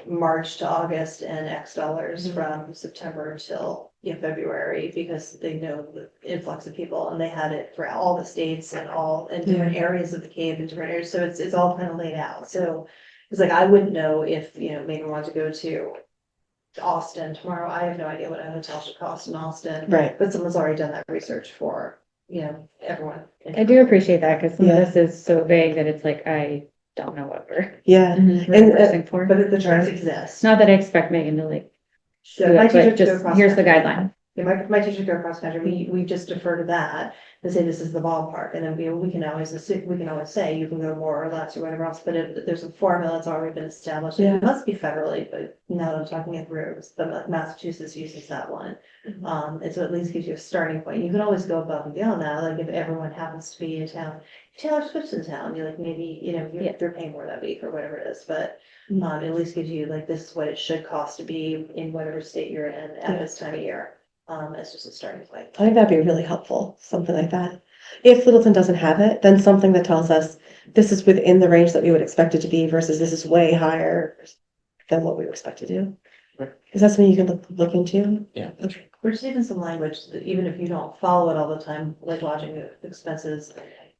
March to August and X dollars from September till February, because they know the influx of people and they had it for all the states and all in different areas of the Cape and different areas. So it's all kind of laid out. So it's like, I wouldn't know if, Megan wanted to go to Austin tomorrow. I have no idea what a hotel should cost in Austin. Right. But someone's already done that research for, everyone. I do appreciate that because some Yeah. of this is so vague that it's like, I don't know what we're Yeah, reimbursing for. But the charts exist. It's not that I expect Megan to like, So do my it, teachers but go just, across here's the country. guideline. Yeah, my teachers go across country. We just defer to that and say this is the ballpark, and then we can always say you can go more or less or whatever else. But there's a formula that's already been established. Yeah. It must be federally, but now that I'm talking it through, but Massachusetts uses that one. And so at least gives you a starting point. You can always go above and beyond that. Like if everyone happens to be in town, Taylor Swift's in town, you're like maybe they're paying more that week or whatever it is, but. At least gives you like this is what it should cost to be in whatever state you're in at this time of year. It's just a starting point. I think that'd be really helpful, something like that. If Littleton doesn't have it, then something that tells us this is within the range that we would expect it to be versus this is way higher than what we would expect to do. Right. Is that something you can look into? Yeah. Okay. We're just even some language that even if you don't follow it all the time, like lodging expenses,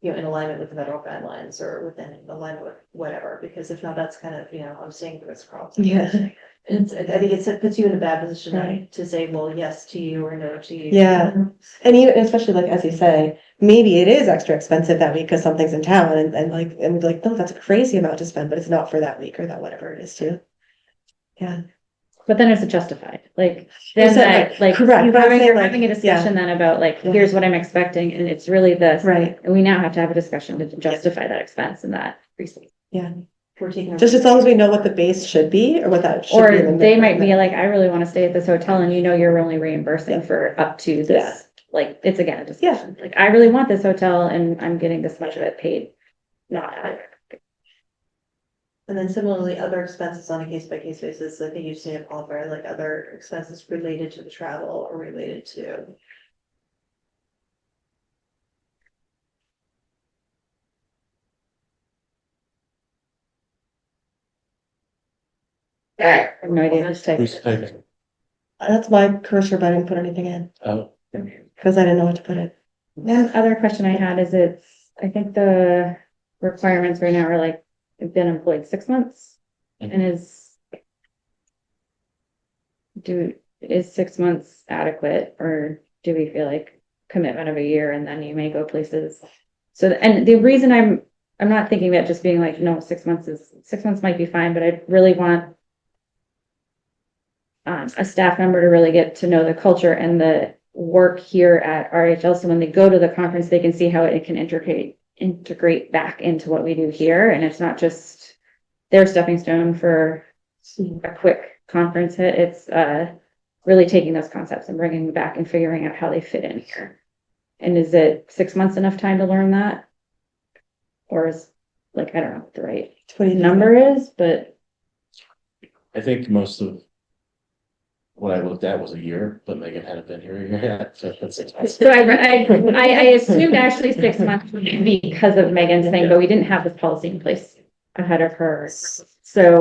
in alignment with the federal guidelines or within alignment with whatever, because if not, that's kind of, I'm seeing through its crops. Yeah. I think it puts you in a bad position Right. to say, well, yes to you or no to you. Yeah. And even, especially like, as you say, maybe it is extra expensive that week because something's in town and like, no, that's a crazy amount to spend, but it's not for that week or that whatever it is too. Yeah. But then it's justified, like, then Is that that, right? like, Correct, you're but I'm saying, you're like, having a discussion then about like, Yeah. here's what I'm expecting, and it's really this. Right. And we now have to have a discussion to justify that expense and that receipt. We're taking. Just as long as we know what the base should be or what that should Or be. in the they mid- might be like, I really want to stay at this hotel, and you're only reimbursing for up to this. Yeah. Like, it's again, a discussion, like, I really want this hotel and I'm getting this much of it paid, not out of it. And then similarly, other expenses on a case by case basis, I think you just need to qualify like other expenses related to the travel or related to. I have no idea who's typing. Who's typing? That's my cursor, but I didn't put anything in Oh, because I didn't know what to put in. One other question I had is I think the requirements right now are like, have been employed 6 months and is 6 months adequate, or do we feel like commitment of a year and then you may go places? So, and the reason I'm not thinking that just being like, no, 6 months might be fine, but I really want a staff member to really get to know the culture and the work here at RHL. So when they go to the conference, they can see how it can integrate back into what we do here. And it's not just their stepping stone for a quick conference hit. It's really taking those concepts and bringing them back and figuring out how they fit in here. And is it 6 months enough time to learn that? Or is, like, I don't know what the right number is, but I think most of what I looked at was a year, but Megan hadn't been here a year yet, so that's 6 months. so I assumed actually 6 months because of Megan's thing, but we didn't have this policy in place ahead of her. So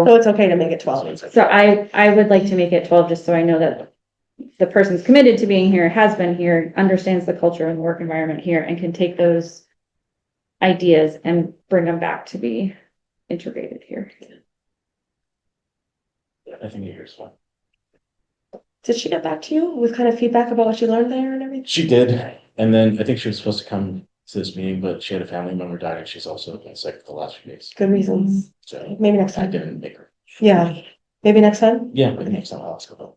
So it's okay to make it 12. So I would like to make it 12, just so I know that the person's committed to being here, has been here, understands the culture and work environment here, and can take those ideas and bring them back to be integrated here. I think a year's fine. Did she get back to you with kind of feedback about what she learned there and everything? She did, and then I think she was supposed to come to this meeting, but she had a family member die, and she's also been sick the last few days. Good reasons. So Maybe next I time. didn't make her. Yeah, maybe next time. Yeah, maybe next time I'll ask her about.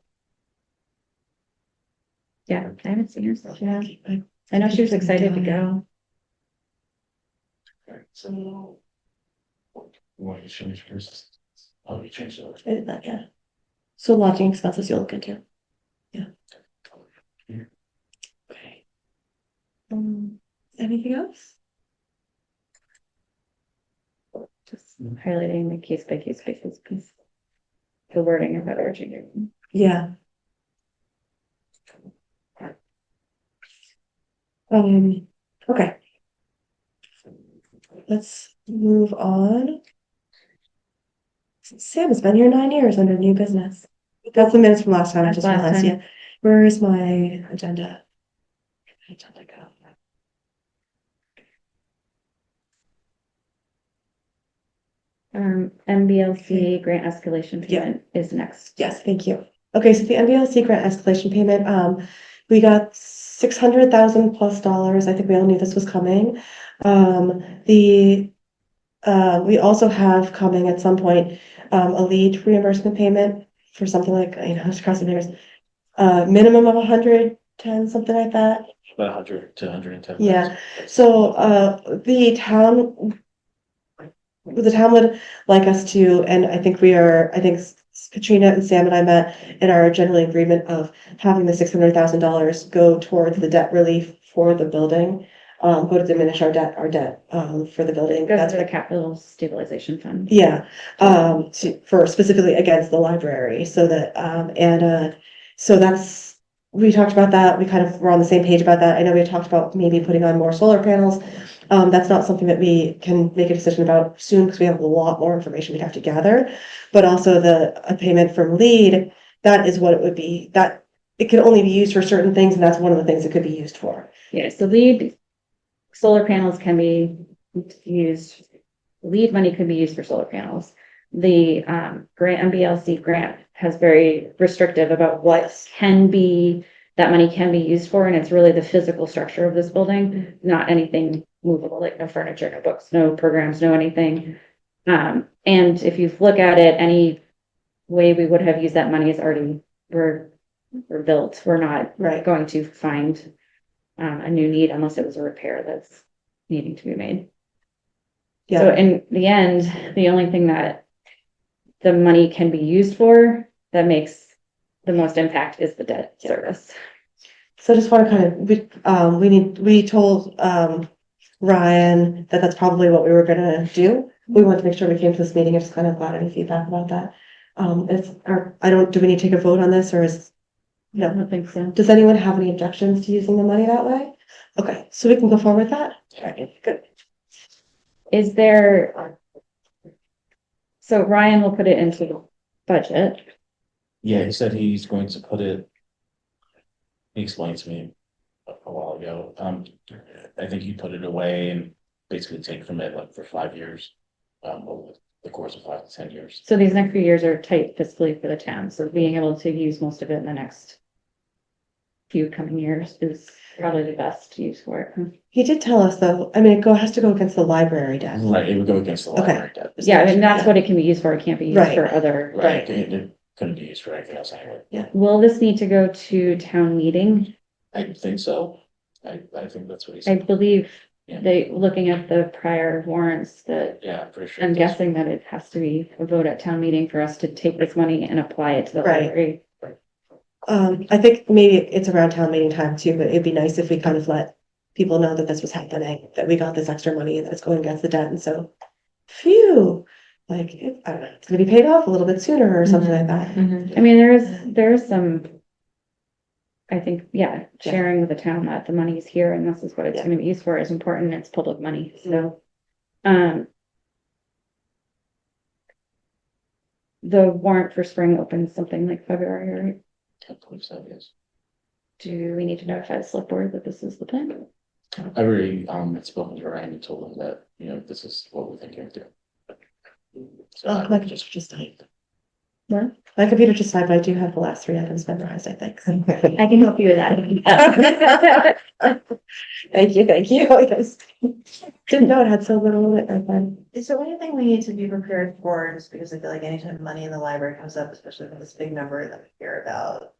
Yeah, I haven't seen her. So Yeah. I know she was excited to go. Right, so. You want to change yours? Oh, you changed it. I did that, yeah. So lodging expenses you'll look into. Okay. Anything else? Just highlighting the case by case basis, because the wording of that are changing. Yeah. Okay. Let's move on. Sam has been here 9 years under new business. That's the minutes from last time, I just Last realized, time. yeah. Where is my agenda? Agenda go. MBLC grant escalation Yeah. payment is next. Yes, thank you. Okay, so the MBLC grant escalation payment, we got $600,000 plus dollars. I think we all knew this was coming. We also have coming at some point, a lead reimbursement payment for something like, just crossing fingers, minimum of 110, something like that. About 100 to 110. Yeah, so, the town would like us to, and I think Katrina and Sam and I met and are generally in agreement of having the $600,000 go towards the debt relief for the building. Go to diminish our debt, for the building. Goes That's to the capital stabilization fund. yeah, for specifically against the library, so that, so we talked about that, we kind of were on the same page about that. I know we had talked about maybe putting on more solar panels. That's not something that we can make a decision about soon, because we have a lot more information we have to gather. But also a payment from LEED, that is what it would be, that it can only be used for certain things, and that's one of the things it could be used for. Yeah, so LEED solar panels can be used, LEED money could be used for solar panels. The MBLC grant has very restrictive about what that money can be used for, and it's really the physical structure of this building, not anything movable, like no furniture, no books, no programs, no anything. And if you look at it, any way we would have used that money is already, we're built. We're not Right. going to find a new need unless it was a repair that's needing to be made. So Yeah, in the end, the only thing that the money can be used for that makes the most impact is the debt service. so I just want to kind of, we told, Ryan that that's probably what we were gonna do. We wanted to make sure we came to this meeting. I just kind of got any feedback about that. Do we need to take a vote on this, or is? I No, don't think so. does anyone have any objections to using the money that way? Okay, so we can go forward with that? Okay, good. Is there? So Ryan will put it into the budget. Yeah, he said he's going to put it. He explained to me a while ago. I think he put it away and basically take from it like for 5 years, over the course of 5 to 10 years. So these next few years are tight fiscally for the town, so being able to use most of it in the next few coming years is probably the best use for it. He did tell us though, I mean, it has to go against the library debt. Right, it would go against the Okay. library debt. Yeah, and that's what it can be used for. It can't be used Right. for other. Right, it couldn't be used for anything else anyway. Will this need to go to town meeting? I think so. I think that's what he I said. believe Yeah. they, looking at the prior warrants, that Yeah, I'm pretty sure. I'm it does. guessing that it has to be a vote at town meeting for us to take this money and apply it to the Right. library. I think maybe it's around town meeting time too, but it'd be nice if we kind of let people know that this was happening, that we got this extra money, that it's going against the debt, and so. Phew, like, I don't know, it's gonna be paid off a little bit sooner or something like that. I mean, there's some, I think, yeah, sharing with the town that the money's here and this is what it's Yeah. gonna be used for is important. It's public money, so. The warrant for spring opens something like February, right? I believe so, yes. Do we need to notify the select board that this is the plan? I already, had spoken to Ryan and told him that, this is what we're thinking of doing. So Oh, I my would computer just died. What? My computer just died, but I do have the last 3 items memorized, I think. I can help you with that. Thank you, I guess. Didn't know it had so little in it right then. Is there anything we need to be prepared for, just because I feel like anytime money in the library comes up, especially with this big number that we hear about,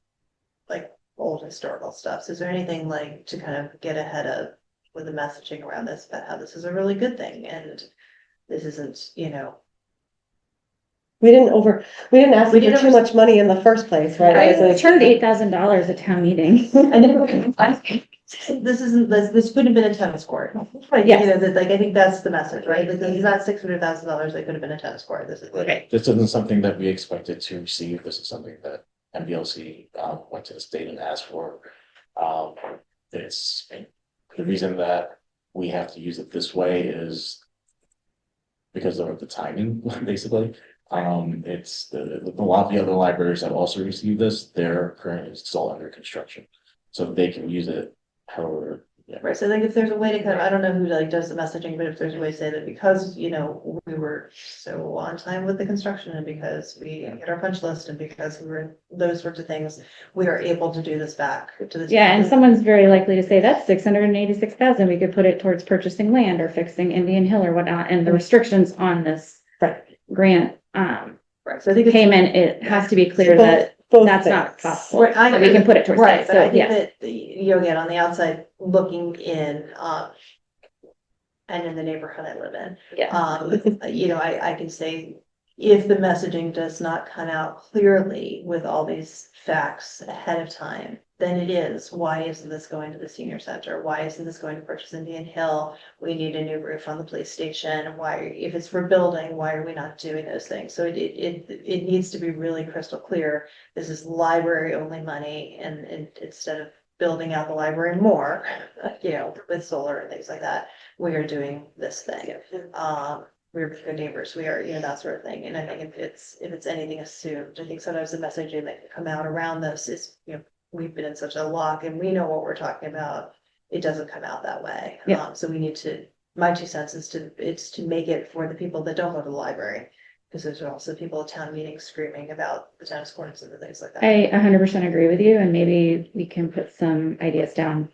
like old historical stuff, so is there anything like to kind of get ahead of with the messaging around this, about how this is a really good thing, and this isn't, We didn't ask We for didn't too much money in the first place, right? I It was turned $8,000 at town meeting. this could have been a tennis court. Like, Yes. that, like, I think that's the message, right? Like, this is not $600,000, it could have been a tennis court, this is. This isn't something that we expected to receive. This is something that MBLC went to the state and asked for. It's the reason that we have to use it this way is because of the timing, basically. It's a lot of the other libraries that also received this, they're currently still under construction. So they can use it however. Right, so like if there's a way to kind of, I don't know who like does the messaging, but if there's a way to say that because, we were so on time with the construction and because we hit our punch list and because we were those sorts of things, we are able to do this back to the. Yeah, and someone's very likely to say that's 686,000. We could put it towards purchasing land or fixing Indian Hill or whatnot, and the restrictions on this grant Right, so I think it's. payment, it has to be clear Both- that both that's things. not possible. Right, So we can put it towards Right, that, but I so think yes. that, again, on the outside looking in, and in the neighborhood I live in. Yeah. I can say, if the messaging does not come out clearly with all these facts ahead of time, then it is, why isn't this going to the senior center? Why isn't this going to purchase Indian Hill? We need a new roof on the police station. Why, if it's for building, why are we not doing those things? So it needs to be really crystal clear. This is library only money, and instead of building out the library more, with solar and things like that, we are doing this thing. We're good neighbors, we are, that sort of thing. And I think if it's anything assumed, I think sometimes the messaging that can come out around this is, we've been in such a lock and we know what we're talking about. It doesn't come out that way. Yeah. So we need to, my 2 cents is to make it for the people that don't go to the library. Because there's also people at town meetings screaming about the tennis courts and the things like that. I 100% agree with you, and maybe we can put some ideas down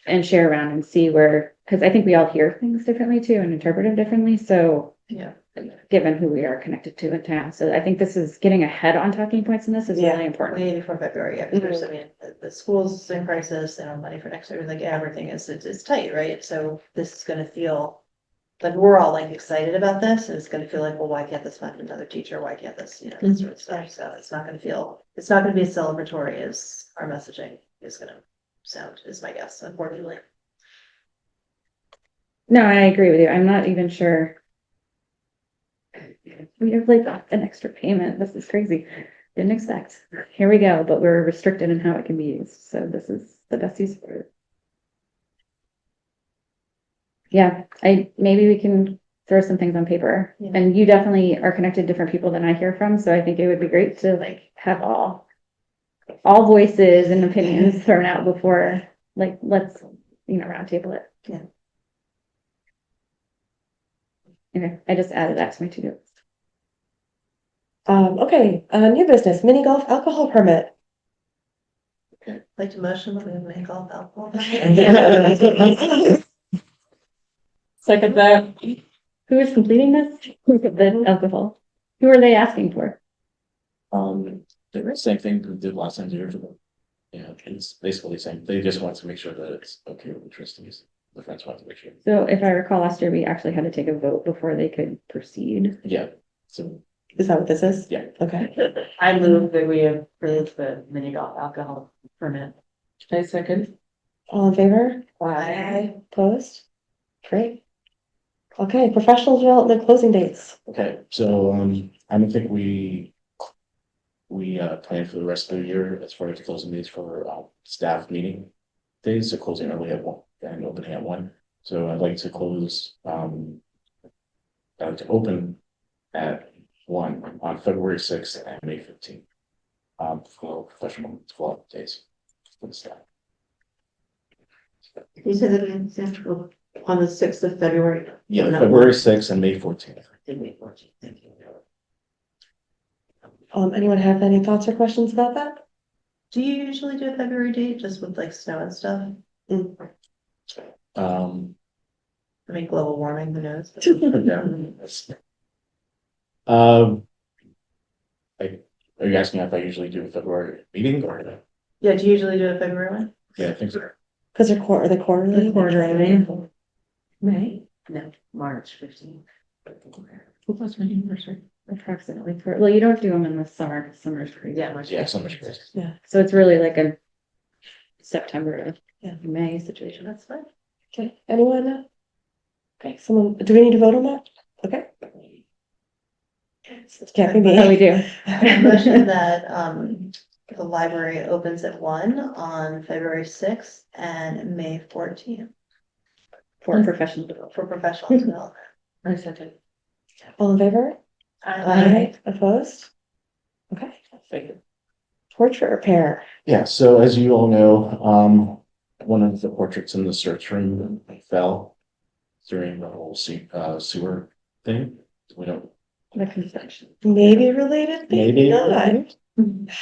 and share around and see where, because I think we all hear things differently too and interpret them differently. So Yeah. given who we are connected to in town, so I think this is getting ahead on talking points in this is really important. Way before February, yeah, because the school's in crisis, they don't have money for next year, like everything is, it's tight, right? So this is gonna feel like we're all like excited about this, and it's gonna feel like, well, why can't this find another teacher? Why can't this, this sort of stuff? So it's not gonna be as celebratory as our messaging is gonna sound, is my guess, unfortunately. No, I agree with you. I'm not even sure. We have like an extra payment. This is crazy. Didn't expect. Here we go, but we're restricted in how it can be used. So this is the best use for it. Yeah, maybe we can throw some things on paper. Yeah. And you definitely are connected to different people than I hear from. So I think it would be great to like have all voices and opinions thrown out before, like, let's, round table it. Yeah. Okay, I just added that to my to-do list. Okay, new business, mini golf alcohol permit. Like to motion that we have mini golf alcohol. Second that. Who is completing this? The alcohol. Who are they asking for? The same thing we did last time, 2 years ago. Yeah, it's basically the same. They just want to make sure that it's okay with the trustees. The friends want to make sure. So if I recall last year, we actually had to take a vote before they could proceed. Yeah, so, Is that what this is? yeah. Okay. I move that we approve the mini golf alcohol permit. I second. All in favor? Aye. Opposed? Great. Okay, professional development closing dates. Okay, so, I don't think we plan for the rest of the year as far as closing days for, staff meeting days, so closing early at 1 and opening at 1. So I'd like to close, to open at 1 on February 6th and May 15th. For professional development days for the staff. You said that again, on the 6th of February. Yeah, No. February 6th and May 14th. Thank you. Anyone have any thoughts or questions about that? Do you usually do a February date just with like snow and stuff? I mean, global warming, who knows? Yeah. Um, are you asking if I usually do a February meeting or? Yeah, do you usually do a February one? Yeah, I think so. Because are they quarterly? May, No, March 15th. What was my anniversary? approximately. Well, you don't do them in the summer, because summer's crazy. Yeah, March. Yeah, summer's great. So it's really like a September Yeah. to May situation. That's fine. Okay, anyone? Okay, someone, do we need to vote on that? Okay. Can't be me. Oh, we do. I motion that, the library opens at 1 on February 6th and May 14th For professional development. for professional development. I second. All in favor? Aye. Opposed? Okay. Portrait repair. Yeah, so as you all know, one of the portraits in the search room fell during the whole sewer thing. We don't, The construction. Maybe related, maybe Maybe.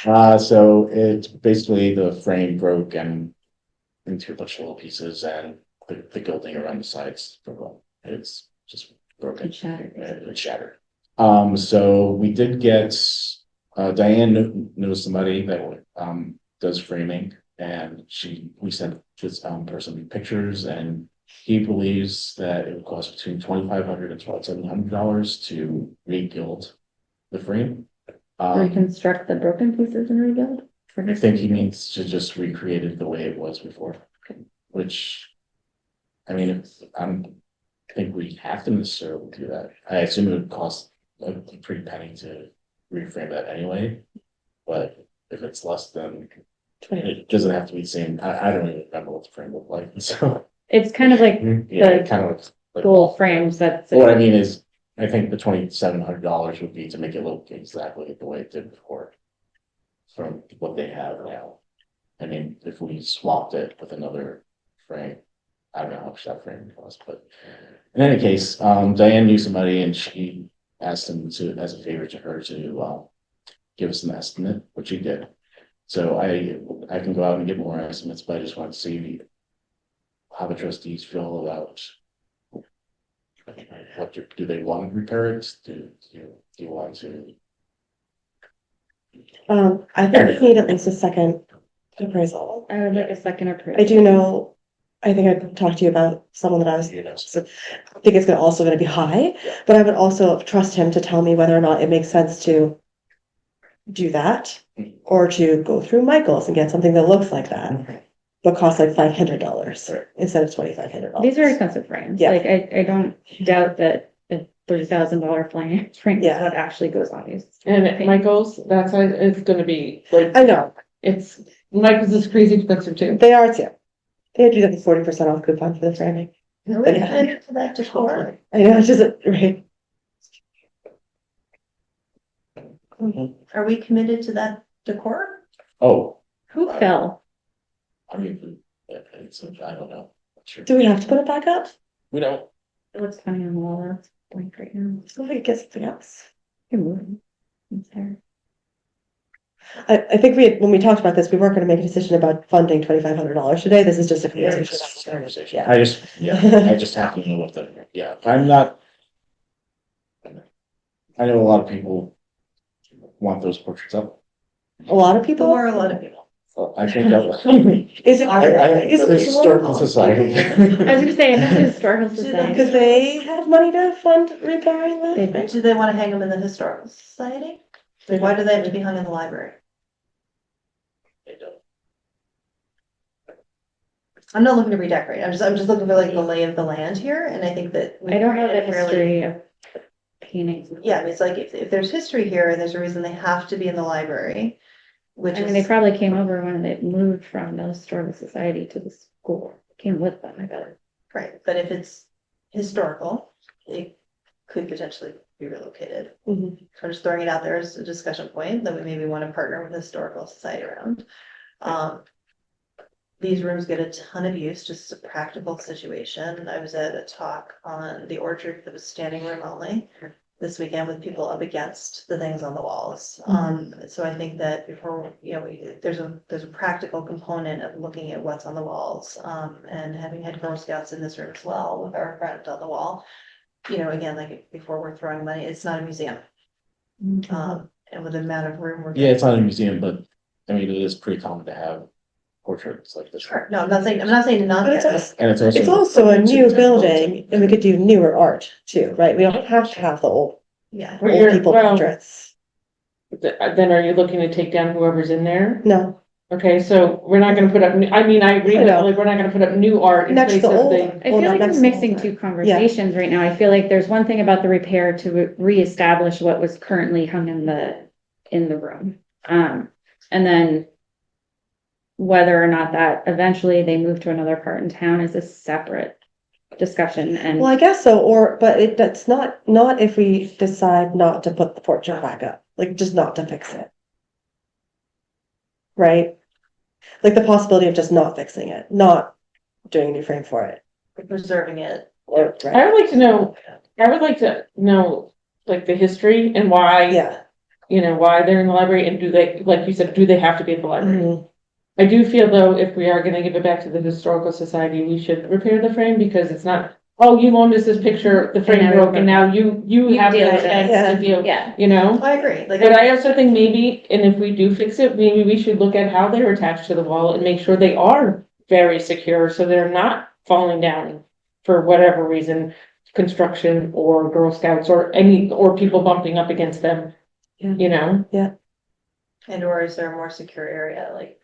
not. so it's basically the frame broke and into a bunch of little pieces and the gilding around the sides, it's just broken. It shattered. It shattered. So we did get, Diane knows somebody that, does framing and we sent this, person pictures and he believes that it would cost between $2,500 and $2,700 to rebuild the frame. Reconstruct the broken pieces and rebuild. I think he needs to just recreate it the way it was before, which, I mean, I don't think we have to necessarily do that. I assume it would cost a pretty penny to reframe that anyway. But if it's less than, it doesn't have to be the same. I don't even remember what the frame looked like, so. It's kind of like Yeah, it the kind of looks like. gold frames that's. What I mean is, I think the $2,700 would be to make it look exactly the way it did before. From what they have now. I mean, if we swapped it with another frame, I don't know how much that frame cost, but in any case, Diane knew somebody and she asked him to, as a favor to her to, give us an estimate, which he did. So I can go out and get more estimates, but I just want to see how the trustees feel about do they want to repair it? Do you want to? I think we need at least a second appraisal. I would like a second appraisal. I do know, I think I talked to you about someone that I was, so I think it's also gonna be high, but I would also trust him to tell me whether or not it makes sense to do that, or to go through Michael's and get something that looks like that, but costs like $500 instead of $2,500. These are expensive frames. Yeah. Like, I don't doubt that a $30,000 frame is Yeah. what actually goes on these. And Michael's, that size is gonna be like, I know, Michael's is crazy expensive too. they are too. They do like 40% off coupon for the framing. Are we committed to that decor? I know, it's just, right. Are we committed to that decor? Oh, Who fell? I mean, it's, I don't know. Not sure. Do we have to put it back up? We don't. It looks funny on the wall. That's blank right now. So we could get something else. You're moving. It's there. I think when we talked about this, we weren't gonna make a decision about funding $2,500 today. This is just a conversation. Yeah. I just happen to know what I'm not. I know a lot of people want those portraits up. A lot of Who people? are a lot of people? So I think that was. Is it? Is it historical society? I was gonna say, I know the historical society. Because they have money to fund repairing They them. do. Do they wanna hang them in the historical society? Like, why do they have to be hung in the library? I'm not looking to redecorate, I'm just looking for like the lay of the land here, and I think that. I don't know the created a fairly- history of paintings. Yeah, I mean, it's like, if there's history here, and there's a reason they have to be in the library, which I mean, they is, probably came over when they moved from the historical society to the school, came with them, I bet. right, but if it's historical, it could potentially be relocated. Mhm. So I'm just throwing it out there as a discussion point that we maybe want to partner with the historical society around. These rooms get a ton of use, just a practical situation. I was at a talk on the orchard that was standing room only this weekend with people up against the things on the walls. So I think that before, there's a practical component of looking at what's on the walls, and having had Girl Scouts in this room as well with our friend on the wall. Again, like before we're throwing money, it's not a museum. And with the amount of room we're. Yeah, it's not a museum, but I mean, it is pretty common to have portraits like this. Sure, no, I'm not saying not. But it's And it's It's also a new building and we could do newer art too, right? We don't have to have the old Yeah. But you're- people well- portraits. Then are you looking to take down whoever's in there? No, Okay, so we're not gonna put up, I mean, I agree, I know. but like, we're not gonna put up new art in next place to of old. the. I well, feel not like next we're to mixing old. two conversations right now. I feel like there's one thing about the repair to reestablish what was currently hung in the room. And then whether or not that eventually they move to another part in town is a separate discussion Well, I and guess so, that's not if we decide not to put the portrait back up, like just not to fix it. Right? Like the possibility of just not fixing it, not doing a new frame for it. Preserving it. Or, I right? would like to know, like, the history and why, Yeah. why they're in the library, and do they, like you said, do they have to be in the library? Mhm. I do feel though, if we are gonna give it back to the historical society, we should repair the frame, because it's not, oh, you loaned us this picture, the frame now we broke, broke and now you You have the deal with it. chance to deal, yeah. I agree, like. But I also think maybe, and if we do fix it, maybe we should look at how they're attached to the wall and make sure they are very secure, so they're not falling down for whatever reason, construction or Girl Scouts or people bumping up against them, Yeah. And or is there a more secure area, like,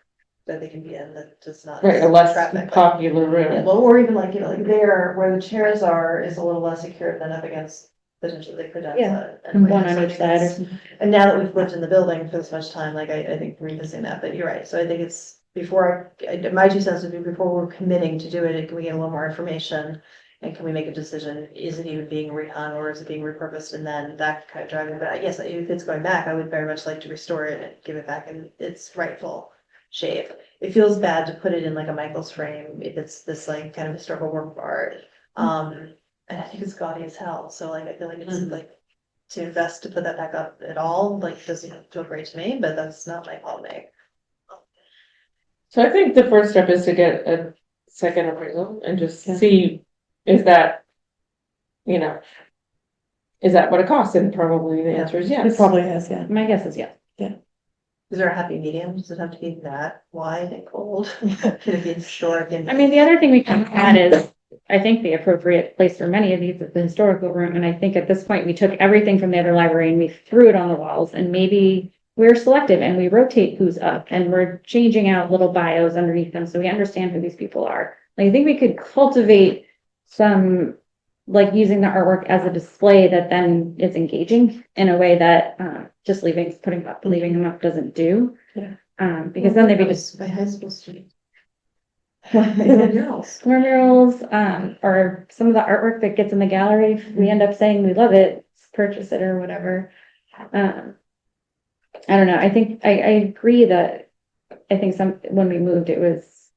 that they can be in that does not. right, a less traffic, like- popular Yeah, room. well, or even like, like there, where the chairs are, is a little less secure than up against potentially the credenza. Yeah. and One whatnot. on So I each think side or it's- something. And now that we've lived in the building for this much time, like, I think revisiting that, but you're right, so I think it's my 2 cents would be, before we're committing to do it, can we get a little more information? And can we make a decision, is it even being rehung or is it being repurposed, and then that kind of driving, but yes, if it's going back, I would very much like to restore it and give it back in its rightful shape. It feels bad to put it in like a Michael's frame, if it's this like kind of historical work of art. And I think it's gaudy as hell, so like, I feel like it's like, to invest to put that back up at all, like, doesn't feel great to me, but that's not my call to make. So I think the first step is to get a second appraisal and just Yeah. see, is that, is that what it costs? And probably the answer is It yes. probably is, yeah. My guess is yes. Is there a happy medium? Does it have to be that wide and cold? Can it be historic and? I mean, the other thing we can add is, I think the appropriate place for many of these is the historical room, and I think at this point, we took everything from the other library and we threw it on the walls, and maybe we're selective and we rotate who's up, and we're changing out little bios underneath them, so we understand who these people are. Like, I think we could cultivate some, like, using the artwork as a display that then is engaging in a way that, just leaving them up doesn't do. Yeah. Because then they'd be just By high school students. more murals, or some of the artwork that gets in the gallery. If we end up saying we love it, purchase it or whatever. I don't know. I think I agree that I think when we moved, there's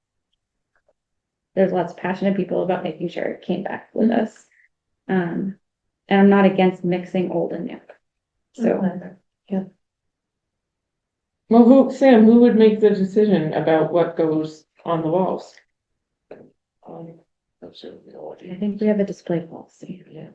lots of passionate people about making sure it came back with us. And I'm not against mixing old and new. So Well, Sam, who would make the decision about what goes on the walls? Absolutely no idea. I think we have a display policy. Yeah.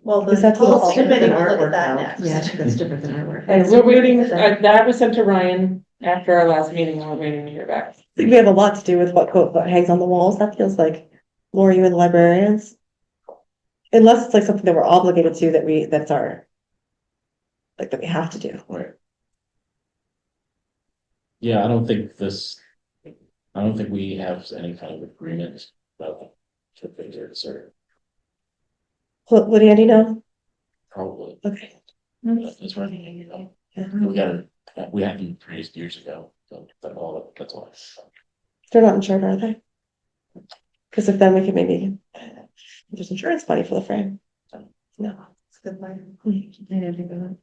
Well, Because the that's what policy it's committee different will look than at artwork that now. next. that's different than artwork. And we're waiting, that was sent to Ryan after our last meeting, and we're waiting to hear back. I think we have a lot to do with what hangs on the walls. That feels like more you and the librarians. Unless it's like something that we're obligated to, that's our, like, that we have to do. Right. Yeah, I don't think we have any kind of agreement about the figures or What, Andy know? probably. Okay. That's right. We had them raised years ago, so that's all. They're not insured, are they? Because if then we could maybe, there's insurance money for the frame. No. It's a good point. I didn't think of that.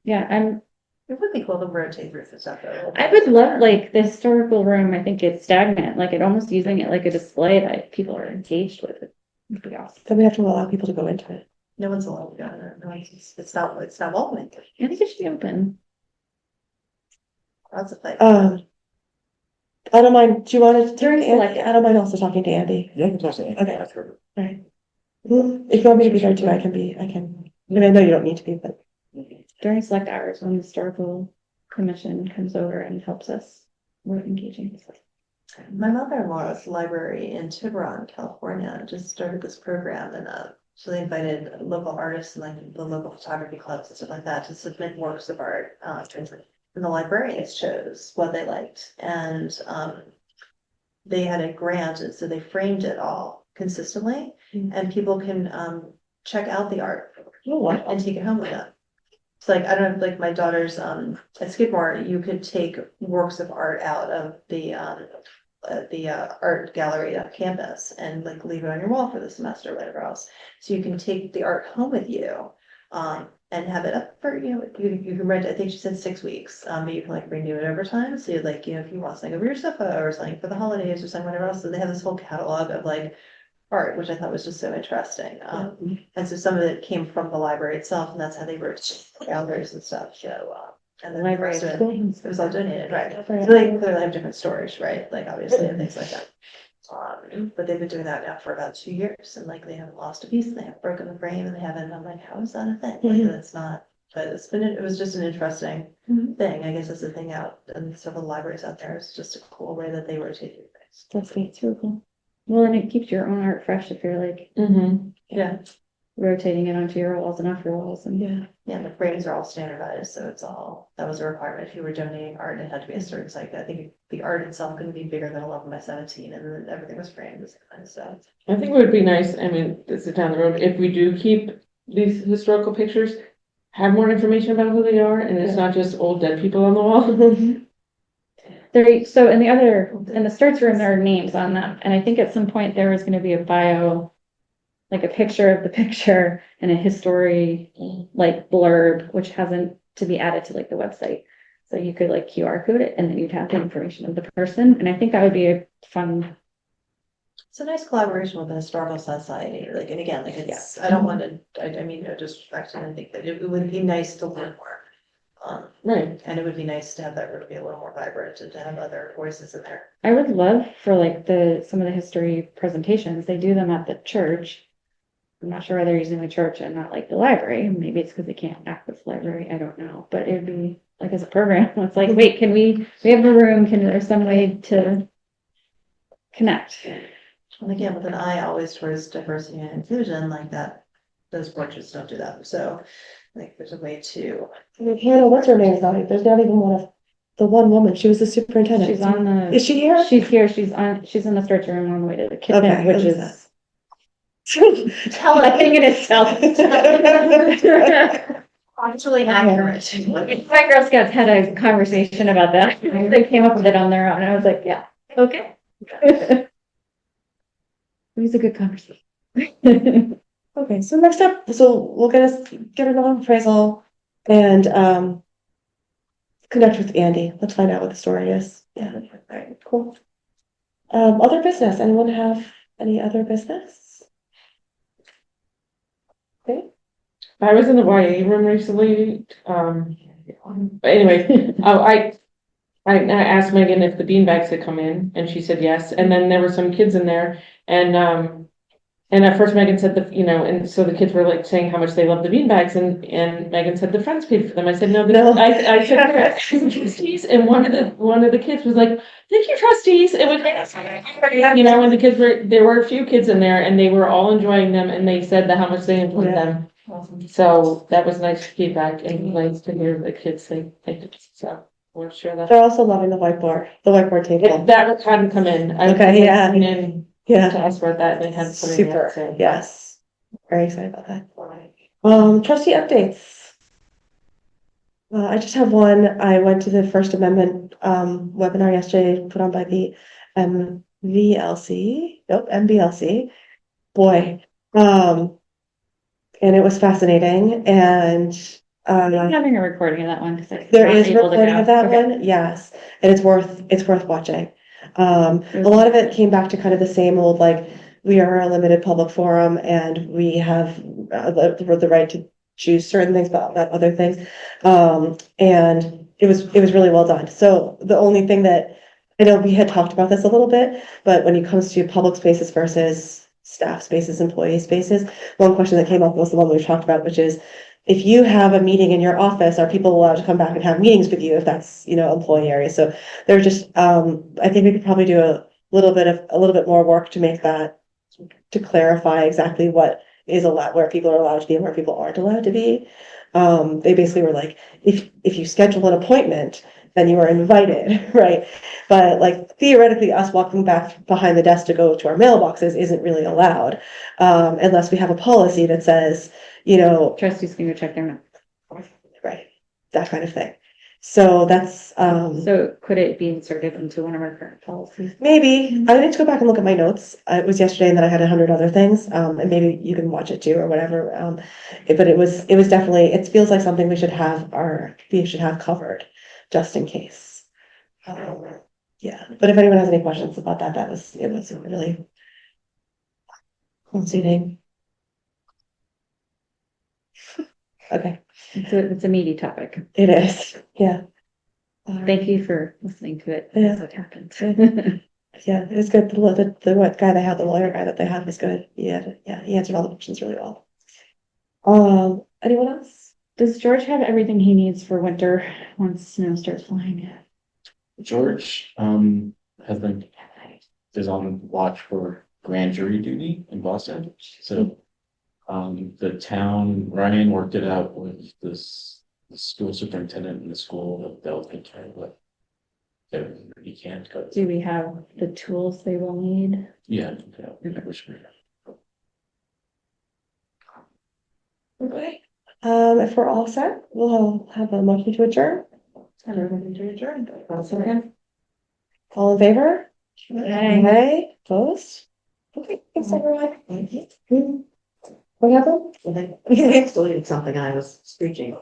Yeah, It would be cool to rotate through the stuff though. I would love, like, the historical room, I think it's stagnant, like, it almost using it like a display that people are engaged with. It would be awesome. Then we have to allow people to go into it. No one's allowed to go in it. No, it's not welcoming. I think it should be open. Lots of like. I don't mind, do you want to, During select- I don't mind also talking to Andy. Yeah, you can talk to Andy Okay. after. Right. If you want me to be there too, I can, I mean, I know you don't need to be, but. During select hours when the historical commission comes over and helps us, we're engaging. My mother-in-law's library in Tiburon, California, just started this program and so they invited local artists and like the local photography clubs and stuff like that to submit works of art. And the librarians chose what they liked and they had a grant and so they framed it all consistently and people can check out the art and take it home with them. It's like, I don't know, like my daughter's at Skidmore, you could take works of art out of the art gallery on campus and like leave it on your wall for the semester or whatever else. So you can take the art home with you and have it up for, you can rent, I think she said 6 weeks, but you can like renew it over time. So you'd like, if you want something over your sofa or something for the holidays or something, whatever else. So they have this whole catalog of like art, which I thought was just so interesting. And so some of it came from the library itself, and that's how they wrote galleries and stuff. So, and then the Library rest is of cool. it was all donated, right? So they clearly have different stories, right? Like obviously and things like that. But they've been doing that now for about 2 years, and like they haven't lost a piece, and they haven't broken the frame, and they haven't. I'm like, how is that a thing? Like it's not. But it was just an interesting thing. I guess that's the thing out in several libraries out there. It's just a cool way that they rotate through things. That's neat, it's really cool. Well, and it keeps your own art fresh if you're like Yeah. rotating it onto your walls and off your walls and. Yeah, the frames are all standardized, so that was a requirement. If you were donating art, it had to be a certain size. I think the art itself couldn't be bigger than 11 by 17, and then everything was framed, this kind of stuff. I think it would be nice, I mean, this is down the road, if we do keep these historical pictures, have more information about who they are, and it's not just old dead people on the wall. So in the starts room, there are names on them, and I think at some point there was gonna be a bio, like a picture of the picture and a history, like blurb, which hasn't to be added to like the website. So you could like QR code it and then you'd have the information of the person, and I think that would be a fun. It's a nice collaboration with the Historical Society, like, and again, like, it's, I don't want to, I mean, no disrespect, and I think that it would be nice to learn more. Right. And it would be nice to have that room be a little more vibrant and to have other voices in there. I would love for like some of the history presentations, they do them at the church. I'm not sure why they're using the church and not like the library. Maybe it's because they can't access the library. I don't know, but it would be like as a program. It's like, wait, we have a room. There's some way to connect? And again, with an eye always towards diversity and inclusion, like that, those portraits don't do that. So I think there's a way to. Hannah, what's her name? There's not even the one woman. She was the superintendent. She's on the. Is she here? She's here. She's in the stretcher room on the way to the kitchen, Okay, which who is is Tell a thing in itself. Actually accurate. My Girl Scouts had a conversation about that. They came up with it on their own, and I was like, yeah, okay. It was a good conversation. Okay, so next up, we'll get another appraisal and connect with Andy. Let's find out what the story is. Yeah, all right, cool. Other business, anyone have any other business? Okay. I was in the YA room recently, but anyway, I asked Megan if the beanbags had come in, and she said yes, and then there were some kids in there, and And at first Megan said that, and so the kids were like saying how much they love the beanbags and Megan said the friends paid for them. I said, no, No. I said, trustees. And one of the kids was like, thank you, trustees. It was, and the kids there were a few kids in there and they were all enjoying them and they said that how much they enjoyed them. So that was nice feedback and nice to hear the kids say, thank you. So we'll share that. They're also loving the whiteboard table. That hadn't come in. Okay, yeah. And Yeah, to ask about that, they hadn't come in super, yet, so. yes. Very excited about that. Trustee updates. I just have one. I went to the First Amendment, webinar yesterday, put on by the, MBLC. Boy, and it was fascinating and, I'm having a recording of that one, because I. there was is able to recording go. of that Okay. one, yes, and it's worth watching. A lot of it came back to kind of the same old, like, we are a limited public forum and we have the right to choose certain things, but not other things. And it was really well done. So the only thing that, I know we had talked about this a little bit, but when it comes to public spaces versus staff spaces, employee spaces, one question that came up was the one we've talked about, which is, if you have a meeting in your office, are people allowed to come back and have meetings with you if that's, employee area? So they're just, I think we could probably do a little bit more work to make that, to clarify exactly what is allowed, where people are allowed to be and where people aren't allowed to be. They basically were like, if you schedule an appointment, then you are invited, right? But like theoretically, us walking back behind the desk to go to our mailboxes isn't really allowed, unless we have a policy that says, Trustees can go check their mail. right, that kind of thing. So that's, So could it be inserted into one of our current policies? maybe, I need to go back and look at my notes. It was yesterday and then I had 100 other things, and maybe you can watch it too or whatever. But it was definitely, it feels like something we should have covered, just in case. Yeah, but if anyone has any questions about that, it was really conceding. Okay, It's a meaty topic. it is, yeah. Thank you for listening to it. Yeah. That's what happened. Yeah, it was good. The what guy they had, the lawyer guy that they had was good. He answered all the questions really well. Anyone else? Does George have everything he needs for winter once snow starts flying? George, has been, is on watch for grand jury duty in Boston, so. The town, Ryan worked it out with the school superintendent in the school that they'll take care of it. So he can't go. Do we have the tools they will need? Yeah, which. Okay. If we're all set, we'll have a motion to adjourn. All in favor? Aye. Opposed? Okay, thanks everyone. Thank you. What happened? I deleted something I was screeching.